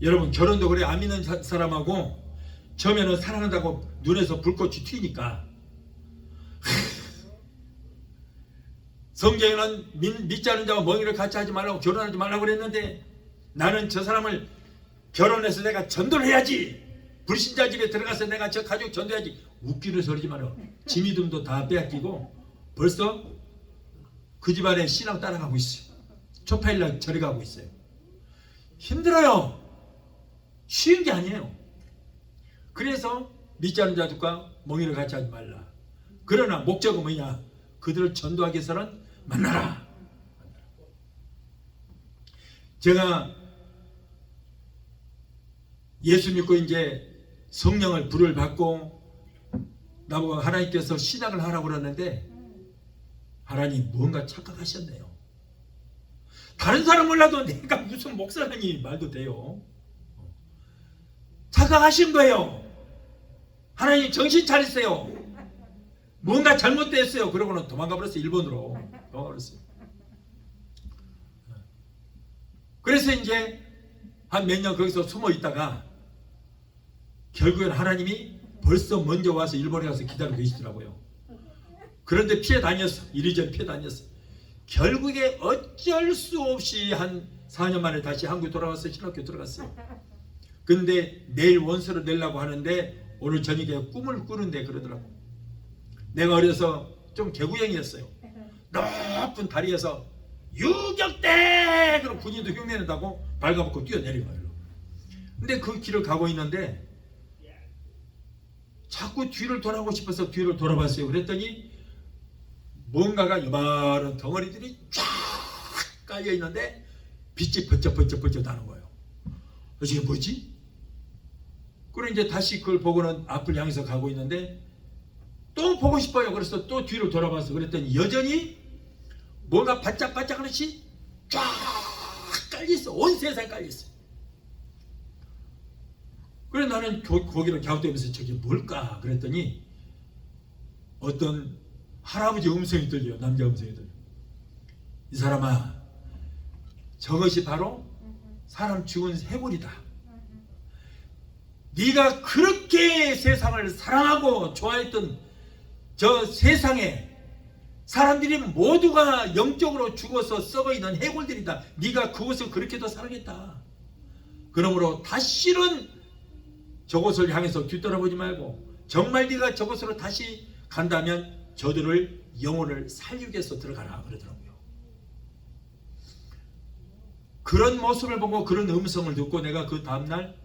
여러분 결혼도 그래. 안 믿는 사람하고 처음에는 사랑한다고 눈에서 불꽃이 튀니까 성경에는 믿지 않는 자와 멍해를 같이 하지 말라고 결혼하지 말라고 그랬는데 나는 저 사람을 결혼해서 내가 전도를 해야지. 불신자 집에 들어가서 내가 저 가족 전도해야지. 웃기는 소리지 마라. 지미듬도 다 빼앗기고 벌써 그 집안에 신앙 따라가고 있어요. 초파일날 절에 가고 있어요. 힘들어요. 쉬운 게 아니에요. 그래서 믿지 않는 자들과 멍해를 같이 하지 말라. 그러나 목적은 뭐냐? 그들을 전도하기 위해서는 만나라. 제가 예수 믿고 이제 성령을 불을 받고 나보고 하나님께서 신앙을 하라고 그러는데 하나님 뭔가 착각하셨네요. 다른 사람 몰라도 내가 무슨 목사라니 말도 돼요. 착각하신 거예요. 하나님 정신 차리세요. 뭔가 잘못됐어요. 그러고는 도망가 버렸어요. 일본으로 도망가 버렸어요. 그래서 이제 한 몇 년 거기서 숨어 있다가 결국엔 하나님이 벌써 먼저 와서 일본에 가서 기다리고 계시더라고요. 그런데 피해 다녔어. 이리저리 피해 다녔어. 결국에 어쩔 수 없이 한 4년 만에 다시 한국에 돌아와서 신학교 들어갔어요. 근데 내일 원서를 내려고 하는데 오늘 저녁에 꿈을 꾸는데 그러더라고. 내가 어려서 좀 개구형이었어요. 높은 다리에서 유격대! 그럼 군인도 흉내낸다고 발가벗고 뛰어내린 거예요. 근데 그 길을 가고 있는데 자꾸 뒤를 돌아보고 싶어서 뒤를 돌아봤어요. 그랬더니 뭔가가 요만한 덩어리들이 쫙 깔려 있는데 빛이 번쩍번쩍 나는 거예요. 이게 뭐지? 그래 이제 다시 그걸 보고는 앞을 향해서 가고 있는데 또 보고 싶어요. 그래서 또 뒤를 돌아봤어. 그랬더니 여전히 뭔가 반짝반짝하는 것이 쫙 깔려있어. 온 세상에 깔려있어. 그래 나는 거기를 갸우뚱하면서 저게 뭘까? 그랬더니 어떤 할아버지 음성이 들려요. 남자 음성이 들려요. 이 사람아, 저것이 바로 사람 죽은 해골이다. 네가 그렇게 세상을 사랑하고 좋아했던 저 세상에 사람들이 모두가 영적으로 죽어서 썩어있는 해골들이다. 네가 그것을 그렇게도 사랑했다. 그러므로 다시는 저곳을 향해서 뒤돌아보지 말고 정말 네가 저곳으로 다시 간다면 저들을 영혼을 살리기 위해서 들어가라 그러더라고요. 그런 모습을 보고 그런 음성을 듣고 내가 그 다음날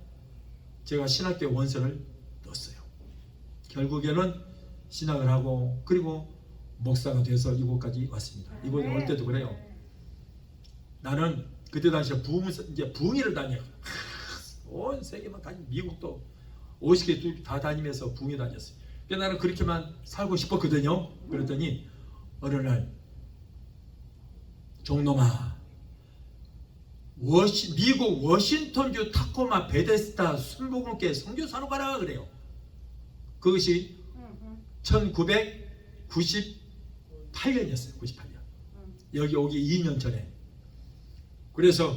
제가 신학교 원서를 넣었어요. 결국에는 신학을 하고 그리고 목사가 돼서 이곳까지 왔습니다. 이곳에 올 때도 그래요. 나는 그때 당시에 이제 부흥회를 다녀요. 온 세계만 다니 미국도 50개 다 다니면서 부흥회 다녔어요. 그래서 나는 그렇게만 살고 싶었거든요. 그랬더니 어느 날 종놈아, 미국 워싱턴주 타코마 베데스다 순복음교회 선교사로 가라 그래요. 그것이 1998년이었어요. 98년. 여기 오기 2년 전에. 그래서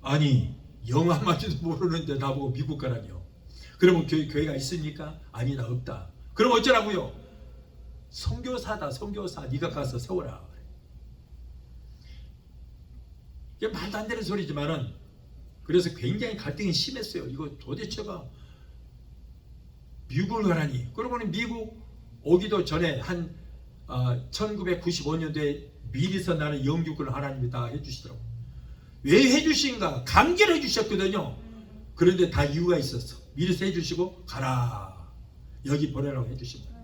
아니 영어 한마디도 모르는데 나보고 미국 가라뇨. 그러면 교회가 있습니까? 아니다, 없다. 그럼 어쩌라고요? 선교사다, 선교사. 네가 가서 세워라. 이게 말도 안 되는 소리지만은 그래서 굉장히 갈등이 심했어요. 이거 도대체가 미국을 가라니. 그러고는 미국 오기도 전에 한 1995년도에 미리서 나는 영주권을 하나님이 다 해주시더라고. 왜 해주신가? 강제로 해주셨거든요. 그런데 다 이유가 있었어. 미리서 해주시고 가라. 여기 보내라고 해주신 거예요.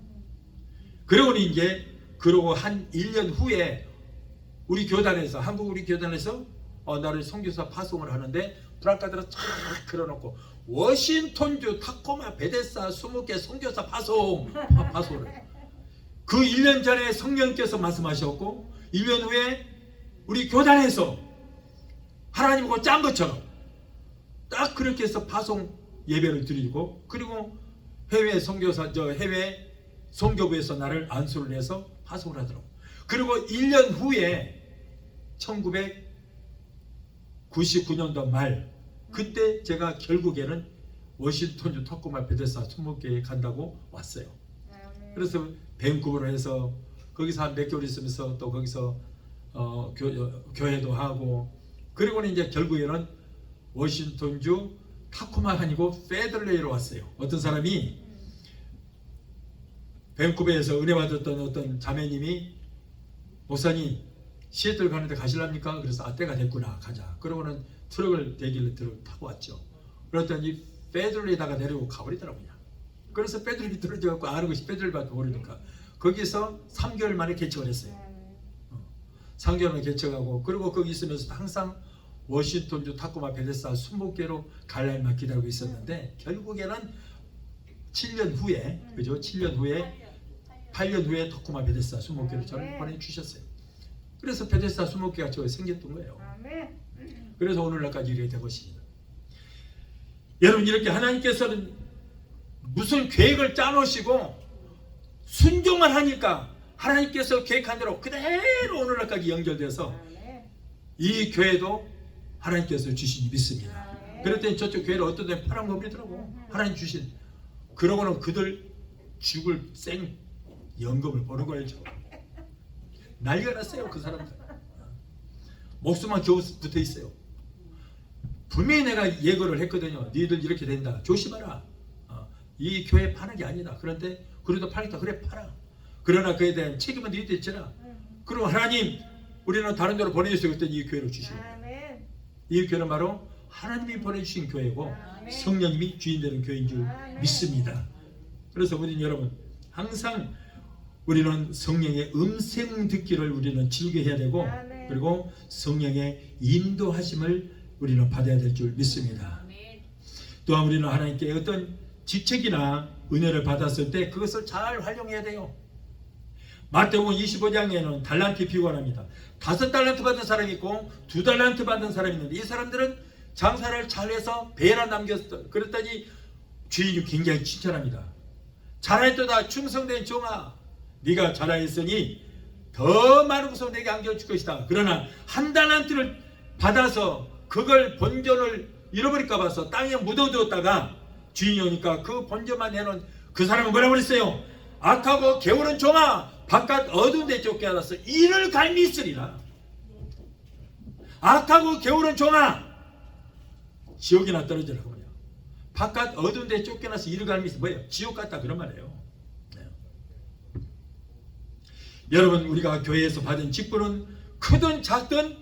그러고는 이제 그러고 한 1년 후에 우리 교단에서 한국 우리 교단에서 나를 선교사 파송을 하는데 프랑카드로 쫙 걸어놓고 워싱턴주 타코마 베데사 20개 선교사 파송을 그 1년 전에 성령께서 말씀하셨고 1년 후에 우리 교단에서 하나님과 짠 것처럼 딱 그렇게 해서 파송 예배를 드리고 그리고 해외 선교부에서 나를 안수를 해서 파송을 하더라고. 그리고 1년 후에 1999년도 말 그때 제가 결국에는 워싱턴주 타코마 베데사 20개에 간다고 왔어요. 그래서 밴쿠버로 해서 거기서 한 몇 개월 있으면서 또 거기서 교회도 하고 그리고는 이제 결국에는 워싱턴주 타코마 아니고 페들레이로 왔어요. 어떤 사람이 밴쿠버에서 은혜 받았던 어떤 자매님이 목사님 시애틀 가는데 가실랍니까? 그래서 때가 됐구나 가자. 그러고는 트럭을 대길래 타고 왔죠. 그랬더니 페들레이다가 내리고 가버리더라고요. 그래서 페들레이 떨어져갖고 아는 것이 페들레이밖에 모르니까 거기서 3개월 만에 개척을 했어요. 3개월 만에 개척하고 그리고 거기 있으면서 항상 워싱턴주 타코마 베데사 20개로 갈 날만 기다리고 있었는데 결국에는 7년 후에 그죠? 8년 후에 타코마 베데사 20개를 저를 보내주셨어요. 그래서 베데사 20개가 저 생겼던 거예요. 그래서 오늘날까지 이렇게 된 것입니다. 여러분 이렇게 하나님께서는 무슨 계획을 짜놓으시고 순종만 하니까 하나님께서 계획한 대로 그대로 오늘날까지 연결돼서 이 교회도 하나님께서 주신 믿습니다. 그랬더니 저쪽 교회를 어떤 데 파란 거 버리더라고. 하나님 주신. 그러고는 그들 죽을 생 연금을 보는 거예요. 난리가 났어요. 그 사람들 목숨만 겨우 붙어 있어요. 분명히 내가 예고를 했거든요. 너희들 이렇게 된다. 조심하라. 이 교회 파는 게 아니다. 그런데 그래도 팔겠다. 그래 팔아. 그러나 그에 대한 책임은 너희들 있잖아. 그럼 하나님 우리는 다른 데로 보내주세요. 그랬더니 이 교회로 주시고 이 교회는 바로 하나님이 보내주신 교회고 성령님이 주인 되는 교회인 줄 믿습니다. 그래서 우리 여러분 항상 우리는 성령의 음성 듣기를 우리는 즐겨해야 되고 그리고 성령의 인도하심을 우리는 받아야 될 줄 믿습니다. 또한 우리는 하나님께 어떤 직책이나 은혜를 받았을 때 그것을 잘 활용해야 돼요. 마태복음 25장에는 달란트 비관합니다. 5달란트 받은 사람이 있고 2달란트 받은 사람이 있는데 이 사람들은 장사를 잘해서 배나 남겼어. 그랬더니 주인이 굉장히 칭찬합니다. 잘하였도다 충성된 종아 네가 잘하였으니 더 많은 것을 내게 안겨줄 것이다. 그러나 1달란트를 받아서 그걸 본전을 잃어버릴까 봐서 땅에 묻어두었다가 주인이 오니까 그 본전만 내놓은 그 사람은 뭐라고 그랬어요? 악하고 게으른 종아 바깥 어두운 데 쫓겨나서 이를 갈미 있으리라. 악하고 게으른 종아 지옥이나 떨어지라고 그래요. 바깥 어두운 데 쫓겨나서 이를 갈미 있으리라. 뭐예요? 지옥 같다 그런 말이에요. 네. 여러분 우리가 교회에서 받은 직분은 크든 작든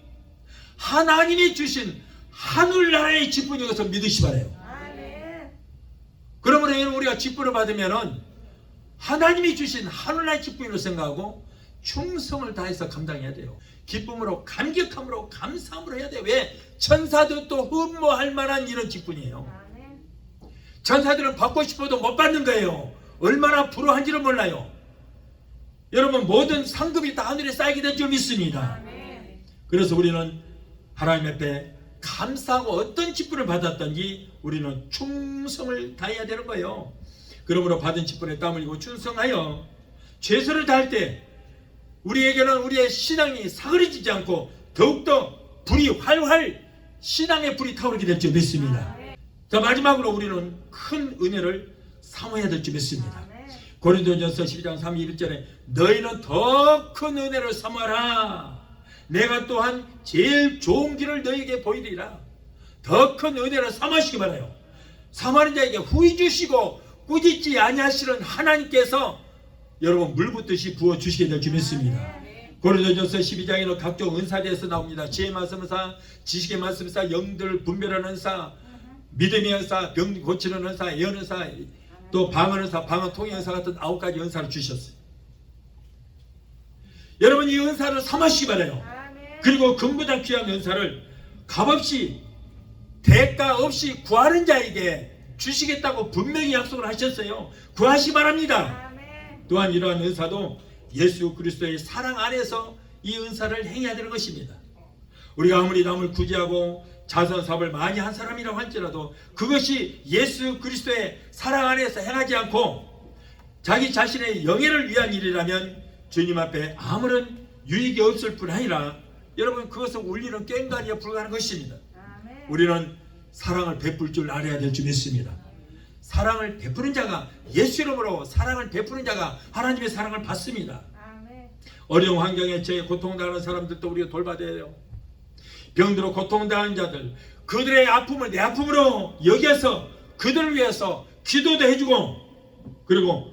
하나님이 주신 하늘나라의 직분인 것을 믿으시 바라요. 그러므로 우리가 직분을 받으면은 하나님이 주신 하늘나라의 직분으로 생각하고 충성을 다해서 감당해야 돼요. 기쁨으로 감격함으로 감사함으로 해야 돼요. 왜? 천사들도 흠모할 만한 이런 직분이에요. 천사들은 받고 싶어도 못 받는 거예요. 얼마나 불우한지를 몰라요. 여러분 모든 상급이 다 하늘에 쌓이게 될 줄 믿습니다. 그래서 우리는 하나님 앞에 감사하고 어떤 직분을 받았든지 우리는 충성을 다해야 되는 거예요. 그러므로 받은 직분에 땀 흘리고 충성하여 최선을 다할 때 우리에게는 우리의 신앙이 사그리지지 않고 더욱더 불이 활활 신앙의 불이 타오르게 될 줄 믿습니다. 자 마지막으로 우리는 큰 은혜를 사모해야 될 줄 믿습니다. 고린도전서 12장 31절에 너희는 더 큰 은혜를 사모하라. 내가 또한 제일 좋은 길을 너에게 보이리라. 더 큰 은혜를 삼으시기 바라요. 삼하는 자에게 후히 주시고 꾸짖지 아니하시는 하나님께서 여러분 물붓듯이 부어주시게 될 줄 믿습니다. 고린도전서 12장에는 각종 은사에 대해서 나옵니다. 지혜 말씀사, 지식의 말씀사, 영들 분별하는 은사, 믿음의 은사, 병 고치는 은사, 예언 은사, 또 방언 은사, 방언 통역 은사 같은 9가지 은사를 주셨어요. 여러분 이 은사를 삼으시기 바라요. 그리고 금보다 귀한 은사를 값없이 대가 없이 구하는 자에게 주시겠다고 분명히 약속을 하셨어요. 구하시 바랍니다. 또한 이러한 은사도 예수 그리스도의 사랑 안에서 이 은사를 행해야 되는 것입니다. 우리가 아무리 남을 구제하고 자선사업을 많이 한 사람이라고 할지라도 그것이 예수 그리스도의 사랑 안에서 행하지 않고 자기 자신의 영예를 위한 일이라면 주님 앞에 아무런 유익이 없을 뿐 아니라 여러분 그것은 울리는 꽹과리에 불과한 것입니다. 우리는 사랑을 베풀 줄 알아야 될 줄 믿습니다. 사랑을 베푸는 자가 예수 이름으로 사랑을 베푸는 자가 하나님의 사랑을 받습니다. 어려운 환경에 처해 고통당하는 사람들도 우리가 돌봐야 해요. 병들어 고통당하는 자들 그들의 아픔을 내 아픔으로 여겨서 그들을 위해서 기도도 해주고 그리고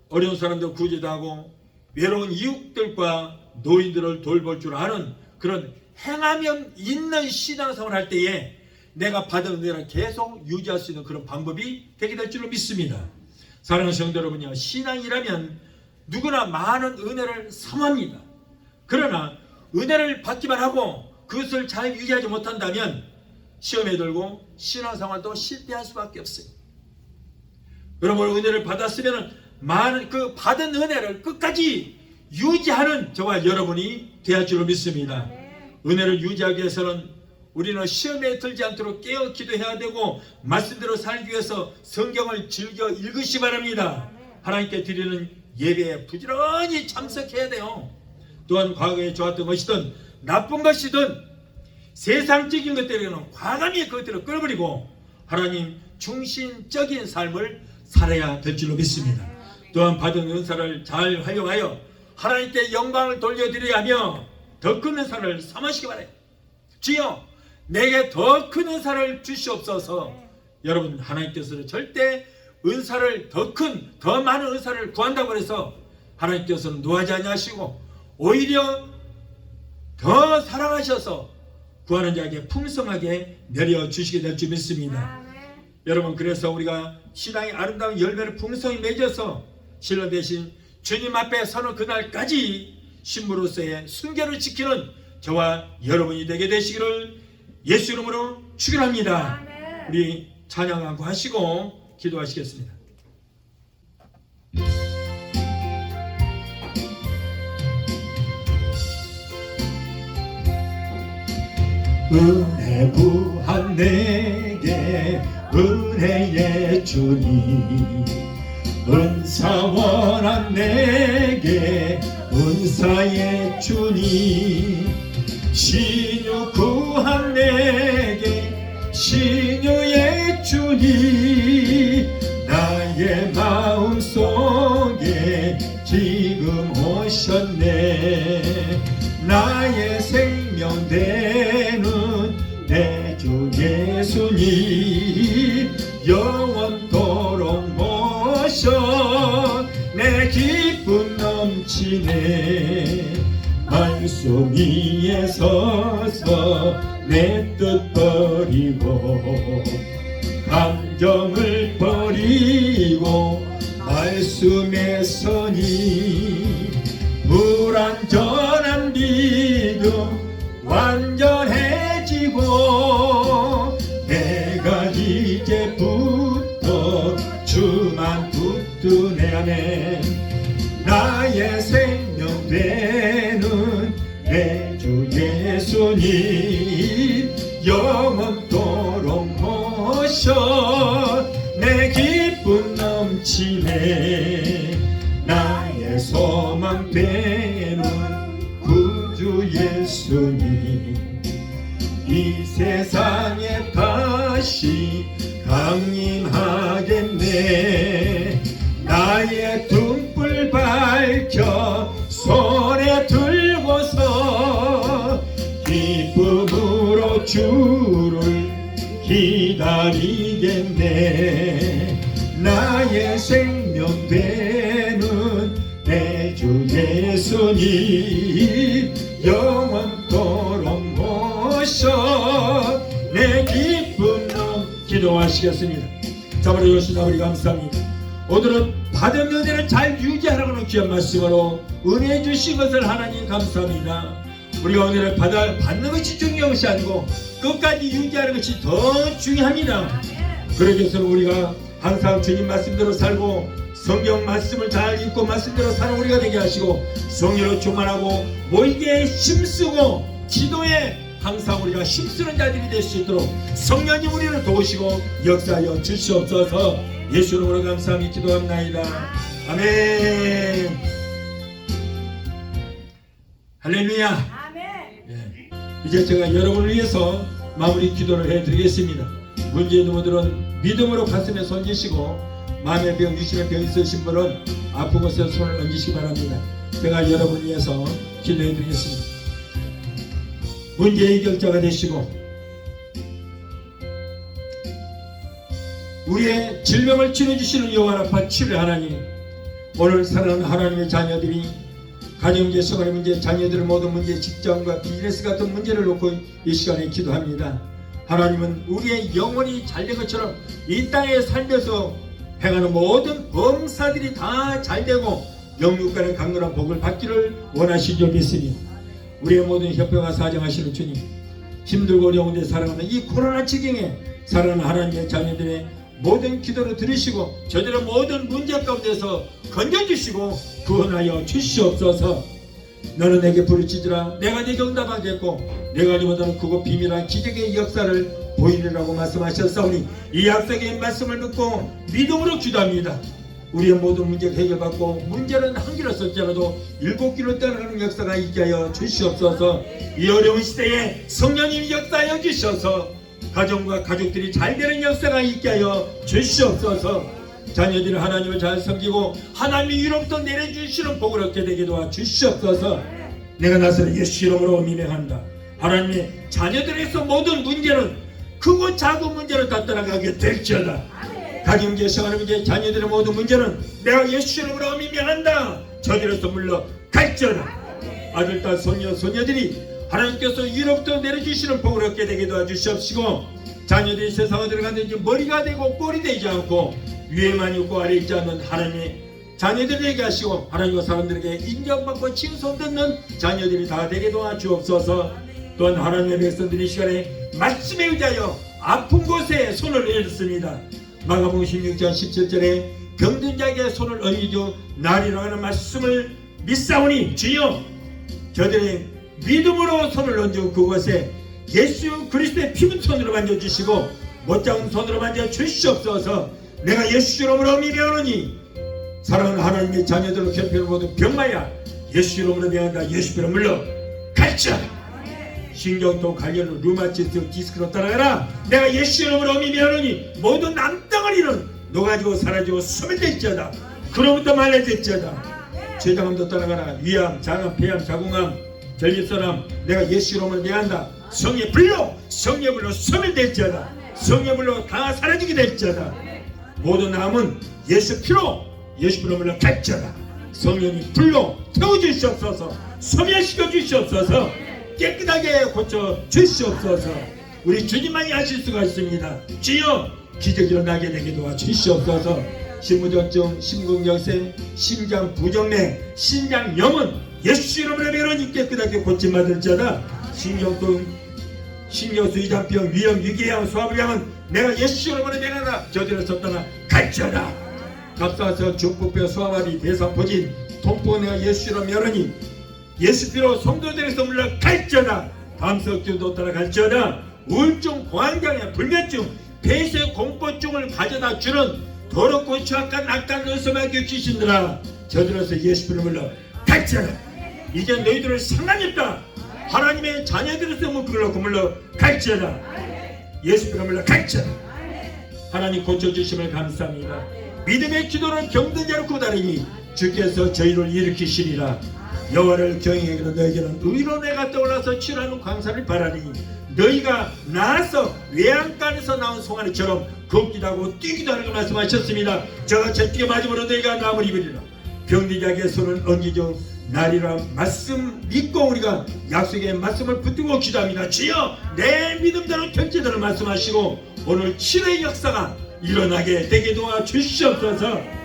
어려운 사람들 구제도 하고 외로운 이웃들과 노인들을 돌볼 줄 아는 그런 행하면 있는 신앙생활을 할 때에 내가 받은 은혜를 계속 유지할 수 있는 그런 방법이 되게 될 줄로 믿습니다. 사랑하는 성도 여러분요, 신앙이라면 누구나 많은 은혜를 삼합니다. 그러나 은혜를 받기만 하고 그것을 잘 유지하지 못한다면 시험에 들고 신앙생활도 실패할 수밖에 없어요. 여러분 은혜를 받았으면 많은 그 받은 은혜를 끝까지 유지하는 저와 여러분이 되어야 줄로 믿습니다. 은혜를 유지하기 위해서는 우리는 시험에 들지 않도록 깨어 기도해야 되고 말씀대로 살기 위해서 성경을 즐겨 읽으시 바랍니다. 하나님께 드리는 예배에 부지런히 참석해야 돼요. 또한 과거에 좋았던 것이든 나쁜 것이든 세상적인 것들에는 과감히 그것들을 끌어버리고 하나님 중심적인 삶을 살아야 될 줄로 믿습니다. 또한 받은 은사를 잘 활용하여 하나님께 영광을 돌려드려야 하며 더 큰 은사를 삼으시기 바라요. 주여 내게 더 큰 은사를 주시옵소서. 여러분 하나님께서는 절대 은사를 더 많은 은사를 구한다고 해서 하나님께서는 노하지 아니하시고 오히려 더 사랑하셔서 구하는 자에게 풍성하게 내려주시게 될 줄 믿습니다. 여러분 그래서 우리가 신앙의 아름다운 열매를 풍성히 맺어서 신뢰 대신 주님 앞에 서는 그날까지 신부로서의 순결을 지키는 저와 여러분이 되게 되시기를 예수 이름으로 축원합니다. 우리 찬양하고 하시고 기도하시겠습니다. 은혜 구한 내게 은혜의 주님 은사 원한 내게 은사의 주님 신유 구한 내게 신유의 주님 나의 마음속에 지금 오셨네 나의 생명 되는 내 주 예수님 영원토록 모셔 내 기쁨 넘치네 말씀 위에 서서 내 뜻 버리고 감정을 버리고 말씀에 서니 불완전한 믿음 완전해지고 내가 이제부터 주만 붙드네 아멘 나의 생명 되는 내 주 예수님 영원토록 모셔 내 기쁨 넘치네 나의 소망 되는 구주 예수님 이 세상에 다시 강림하겠네 나의 등불 밝혀 손에 들고서 주를 기다리겠네. 나의 생명 되는 내 주 예수님 영원토록 모셔 내 기쁨 기도하시겠습니다. 자바로 여신 아버지 감사합니다. 오늘은 받은 은혜를 잘 유지하라는 귀한 말씀으로 은혜 주신 것을 하나님 감사합니다. 우리가 은혜를 받는 것이 중요한 것이 아니고 끝까지 유지하는 것이 더 중요합니다. 그러기 위해서 우리가 항상 주님 말씀대로 살고 성경 말씀을 잘 읽고 말씀대로 사는 우리가 되게 하시고 성령으로 충만하고 모이게 힘쓰고 기도에 항상 우리가 힘쓰는 자들이 될 수 있도록 성령님 우리를 도우시고 역사하여 주시옵소서. 예수 이름으로 감사하며 기도합나이다. 아멘. 할렐루야. 아멘. 예. 이제 제가 여러분을 위해서 마무리 기도를 해드리겠습니다. 문제 있는 분들은 믿음으로 가슴에 손지시고 마음의 병, 육신의 병 있으신 분은 아픈 곳에 손을 얹으시기 바랍니다. 제가 여러분을 위해서 기도해드리겠습니다. 문제 해결자가 되시고 우리의 질병을 치료해주시는 여호와 라파 치료 하나님, 오늘 사랑하는 하나님의 자녀들이 가정문제, 생활의 문제, 자녀들의 모든 문제, 직장과 비즈니스 같은 문제를 놓고 이 시간에 기도합니다. 하나님은 우리의 영혼이 잘된 것처럼 이 땅에 살면서 행하는 모든 범사들이 다 잘되고 영육간의 강건한 복을 받기를 원하신 줄 믿습니다. 우리의 모든 협회와 사정하시는 주님, 힘들고 어려운 데 살아가는 이 코로나 지경에 살아가는 하나님의 자녀들의 모든 기도를 들으시고 저들의 모든 문제 가운데서 건져주시고 구원하여 주시옵소서. 너는 내게 부르짖으라 내가 네게 응답하겠고 내가 아니면 그곳 비밀한 기적의 역사를 보이리라고 말씀하셨사오니 이 약속의 말씀을 듣고 믿음으로 기도합니다. 우리의 모든 문제가 해결받고 문제는 한 길로 쓸지라도 7길로 떠나가는 역사가 있게 하여 주시옵소서. 이 어려운 시대에 성령님이 역사하여 주셔서 가정과 가족들이 잘되는 역사가 있게 하여 주시옵소서. 자녀들이 하나님을 잘 섬기고 하나님이 이로부터 내려주시는 복을 얻게 되게 도와 주시옵소서. 내가 나서는 예수 이름으로 미명한다. 하나님의 자녀들에서 모든 문제는 크고 작은 문제를 다 떠나가게 될지어다. 가정문제, 생활의 문제, 자녀들의 모든 문제는 내가 예수 이름으로 미명한다. 저들에서 물러갈지어다. 아들, 딸, 손녀, 손녀들이 하나님께서 위로부터 내려주시는 복을 얻게 되게 도와주시옵시고 자녀들이 세상에 들어갔는지 머리가 되고 꼴이 되지 않고 위에만 있고 아래에 있지 않는 하나님의 자녀들에게 하시고 하나님과 사람들에게 인정받고 칭송 듣는 자녀들이 다 되게 도와주옵소서. 또한 하나님의 백성들이 이 시간에 말씀에 의지하여 아픈 곳에 손을 내렸습니다. 마가복음 16장 17절에 병든 자에게 손을 얹어 나리라 하는 말씀을 믿사오니 주여 저들의 믿음으로 손을 얹어 그곳에 예수 그리스도의 피부 손으로 만져주시고 못장은 손으로 만져주시옵소서. 내가 예수 이름으로 미명하노니 사랑하는 하나님의 자녀들로 괴롭히는 모든 병마야 예수 이름으로 명한다. 예수 이름으로 물러갈지어다. 신경통, 관련, 루마티스, 디스크로 따라가라. 내가 예수 이름으로 미명하노니 모든 남덩어리는 녹아지고 사라지고 소멸될지어다. 그로부터 말려질지어다. 췌장암도 따라가라. 위암, 장암, 폐암, 자궁암, 전립선암 내가 예수 이름으로 명한다. 성의 불로 소멸될지어다. 성의 불로 다 사라지게 될지어다. 모든 암은 예수 피로 예수 피로 물러갈지어다. 성령이 불로 태워주시옵소서. 소멸시켜 주시옵소서. 깨끗하게 고쳐 주시옵소서. 우리 주님만이 하실 수가 있습니다. 주여 기적이 일어나게 되게 도와주시옵소서. 심무전증, 심근경색, 심장 부정맥, 신장염은 예수 이름으로 명하노니 깨끗하게 고침받을지어다. 신경통, 신경수, 이장병, 위염, 위궤양, 소화불량은 내가 예수 이름으로 명하노라. 저들에서 떠나 갈지어다. 갑사서, 중풍병, 소화마비, 대사포진, 통풍 내가 예수 이름으로 명하노니 예수 피로 성도들에서 물러갈지어다. 감석증도 따라갈지어다. 우울증, 공황장애, 불면증, 폐쇄 공포증을 가져다 주는 더럽고 추악한 악한 눈썹에 귀신들아 저들에서 예수 피로 물러갈지어다. 이제 너희들을 상하겠다. 하나님의 자녀들에서 물러갈지어다. 예수 피로 물러갈지어다. 하나님 고쳐주심을 감사합니다. 믿음의 기도는 병든 자를 구다리니 주께서 저희를 일으키시리라. 여호와를 경외하기로 너에게는 의로 내가 떠올라서 치료하는 광사를 바라니 너희가 나서 외양간에서 나온 송아지처럼 걷기도 하고 뛰기도 하는 걸 말씀하셨습니다. 저가 제띠게 맞음으로 너희가 나음을 입으리라. 병든 자에게 손을 얹기죠. 날이라 말씀 믿고 우리가 약속의 말씀을 붙들고 기도합니다. 주여 내 믿음대로 편지대로 말씀하시고 오늘 치료의 역사가 일어나게 되게 도와주시옵소서.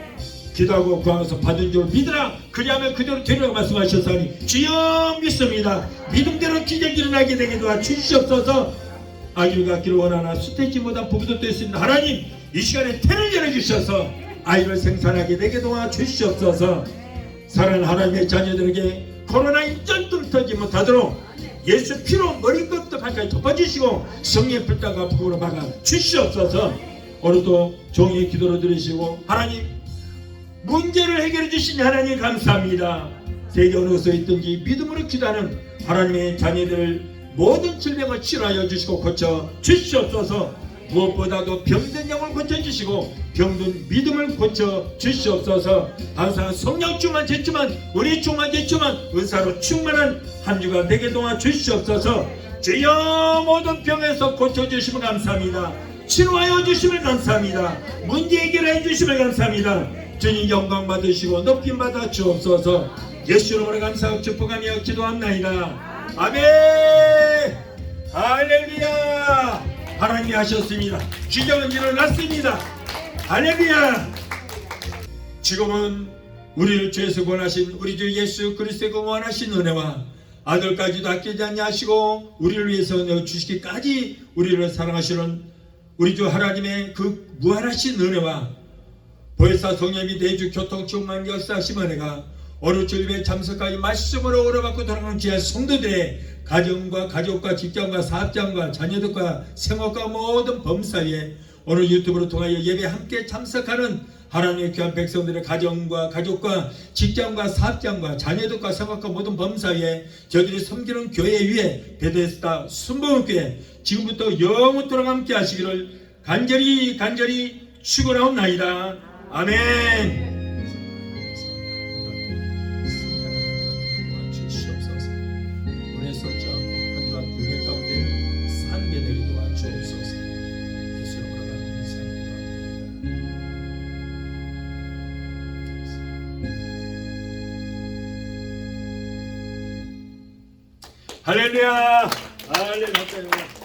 기도하고 구하면서 받은 줄 믿으라. 그리하면 그대로 되리라고 말씀하셨사니 주여 믿습니다. 믿음대로 기적이 일어나게 되게 도와주시옵소서. 아기를 갖기를 원하나 수태지 못한 부부도 됐습니다. 하나님 이 시간에 태를 열어주셔서 아이를 생산하게 되게 도와주시옵소서. 사랑하는 하나님의 자녀들에게 코로나 인전도 터지 못하도록 예수 피로 머리끝부터 발까지 덮어주시고 성령의 불타가 부으로 막아 주시옵소서. 오늘도 종의 기도를 들으시고 하나님 문제를 해결해 주신 하나님 감사합니다. 세계 어느 곳에 있든지 믿음으로 기도하는 하나님의 자녀들 모든 질병을 치료하여 주시고 고쳐 주시옵소서. 무엇보다도 병든 영을 고쳐주시고 병든 믿음을 고쳐 주시옵소서. 항상 성령 충만 제주만 우리 충만 제주만 은사로 충만한 한 주가 되게 도와주시옵소서. 주여 모든 병에서 고쳐주시면 감사합니다. 치료하여 주시면 감사합니다. 문제 해결해 주시면 감사합니다. 주님 영광 받으시고 높임 받아 주옵소서. 예수 이름으로 감사하고 축복하며 기도합나이다. 아멘. 할렐루야. 하나님이 하셨습니다. 기적은 일어났습니다. 할렐루야. 지금은 우리를 죄에서 구원하신 우리 주 예수 그리스도의 원하신 은혜와 아들까지도 아끼지 아니하시고 우리를 위해서 내어주시기까지 우리를 사랑하시는 우리 주 하나님의 그 무한하신 은혜와 보혜사 성령이 내주 교통충만 역사하신 은혜가 오늘 주일에 참석하여 말씀으로 오러받고 돌아가는 지하 성도들의 가정과 가족과 직장과 사업장과 자녀들과 생업과 모든 범사에 오늘 유튜브로 통하여 예배 함께 참석하는 하나님의 귀한 백성들의 가정과 가족과 직장과 사업장과 자녀들과 생업과 모든 범사에 저들이 섬기는 교회 위에 베데스다 순복음교회 지금부터 영원토록 함께 하시기를 간절히 축원하옵나이다. 아멘. 할렐루야. 할렐루야.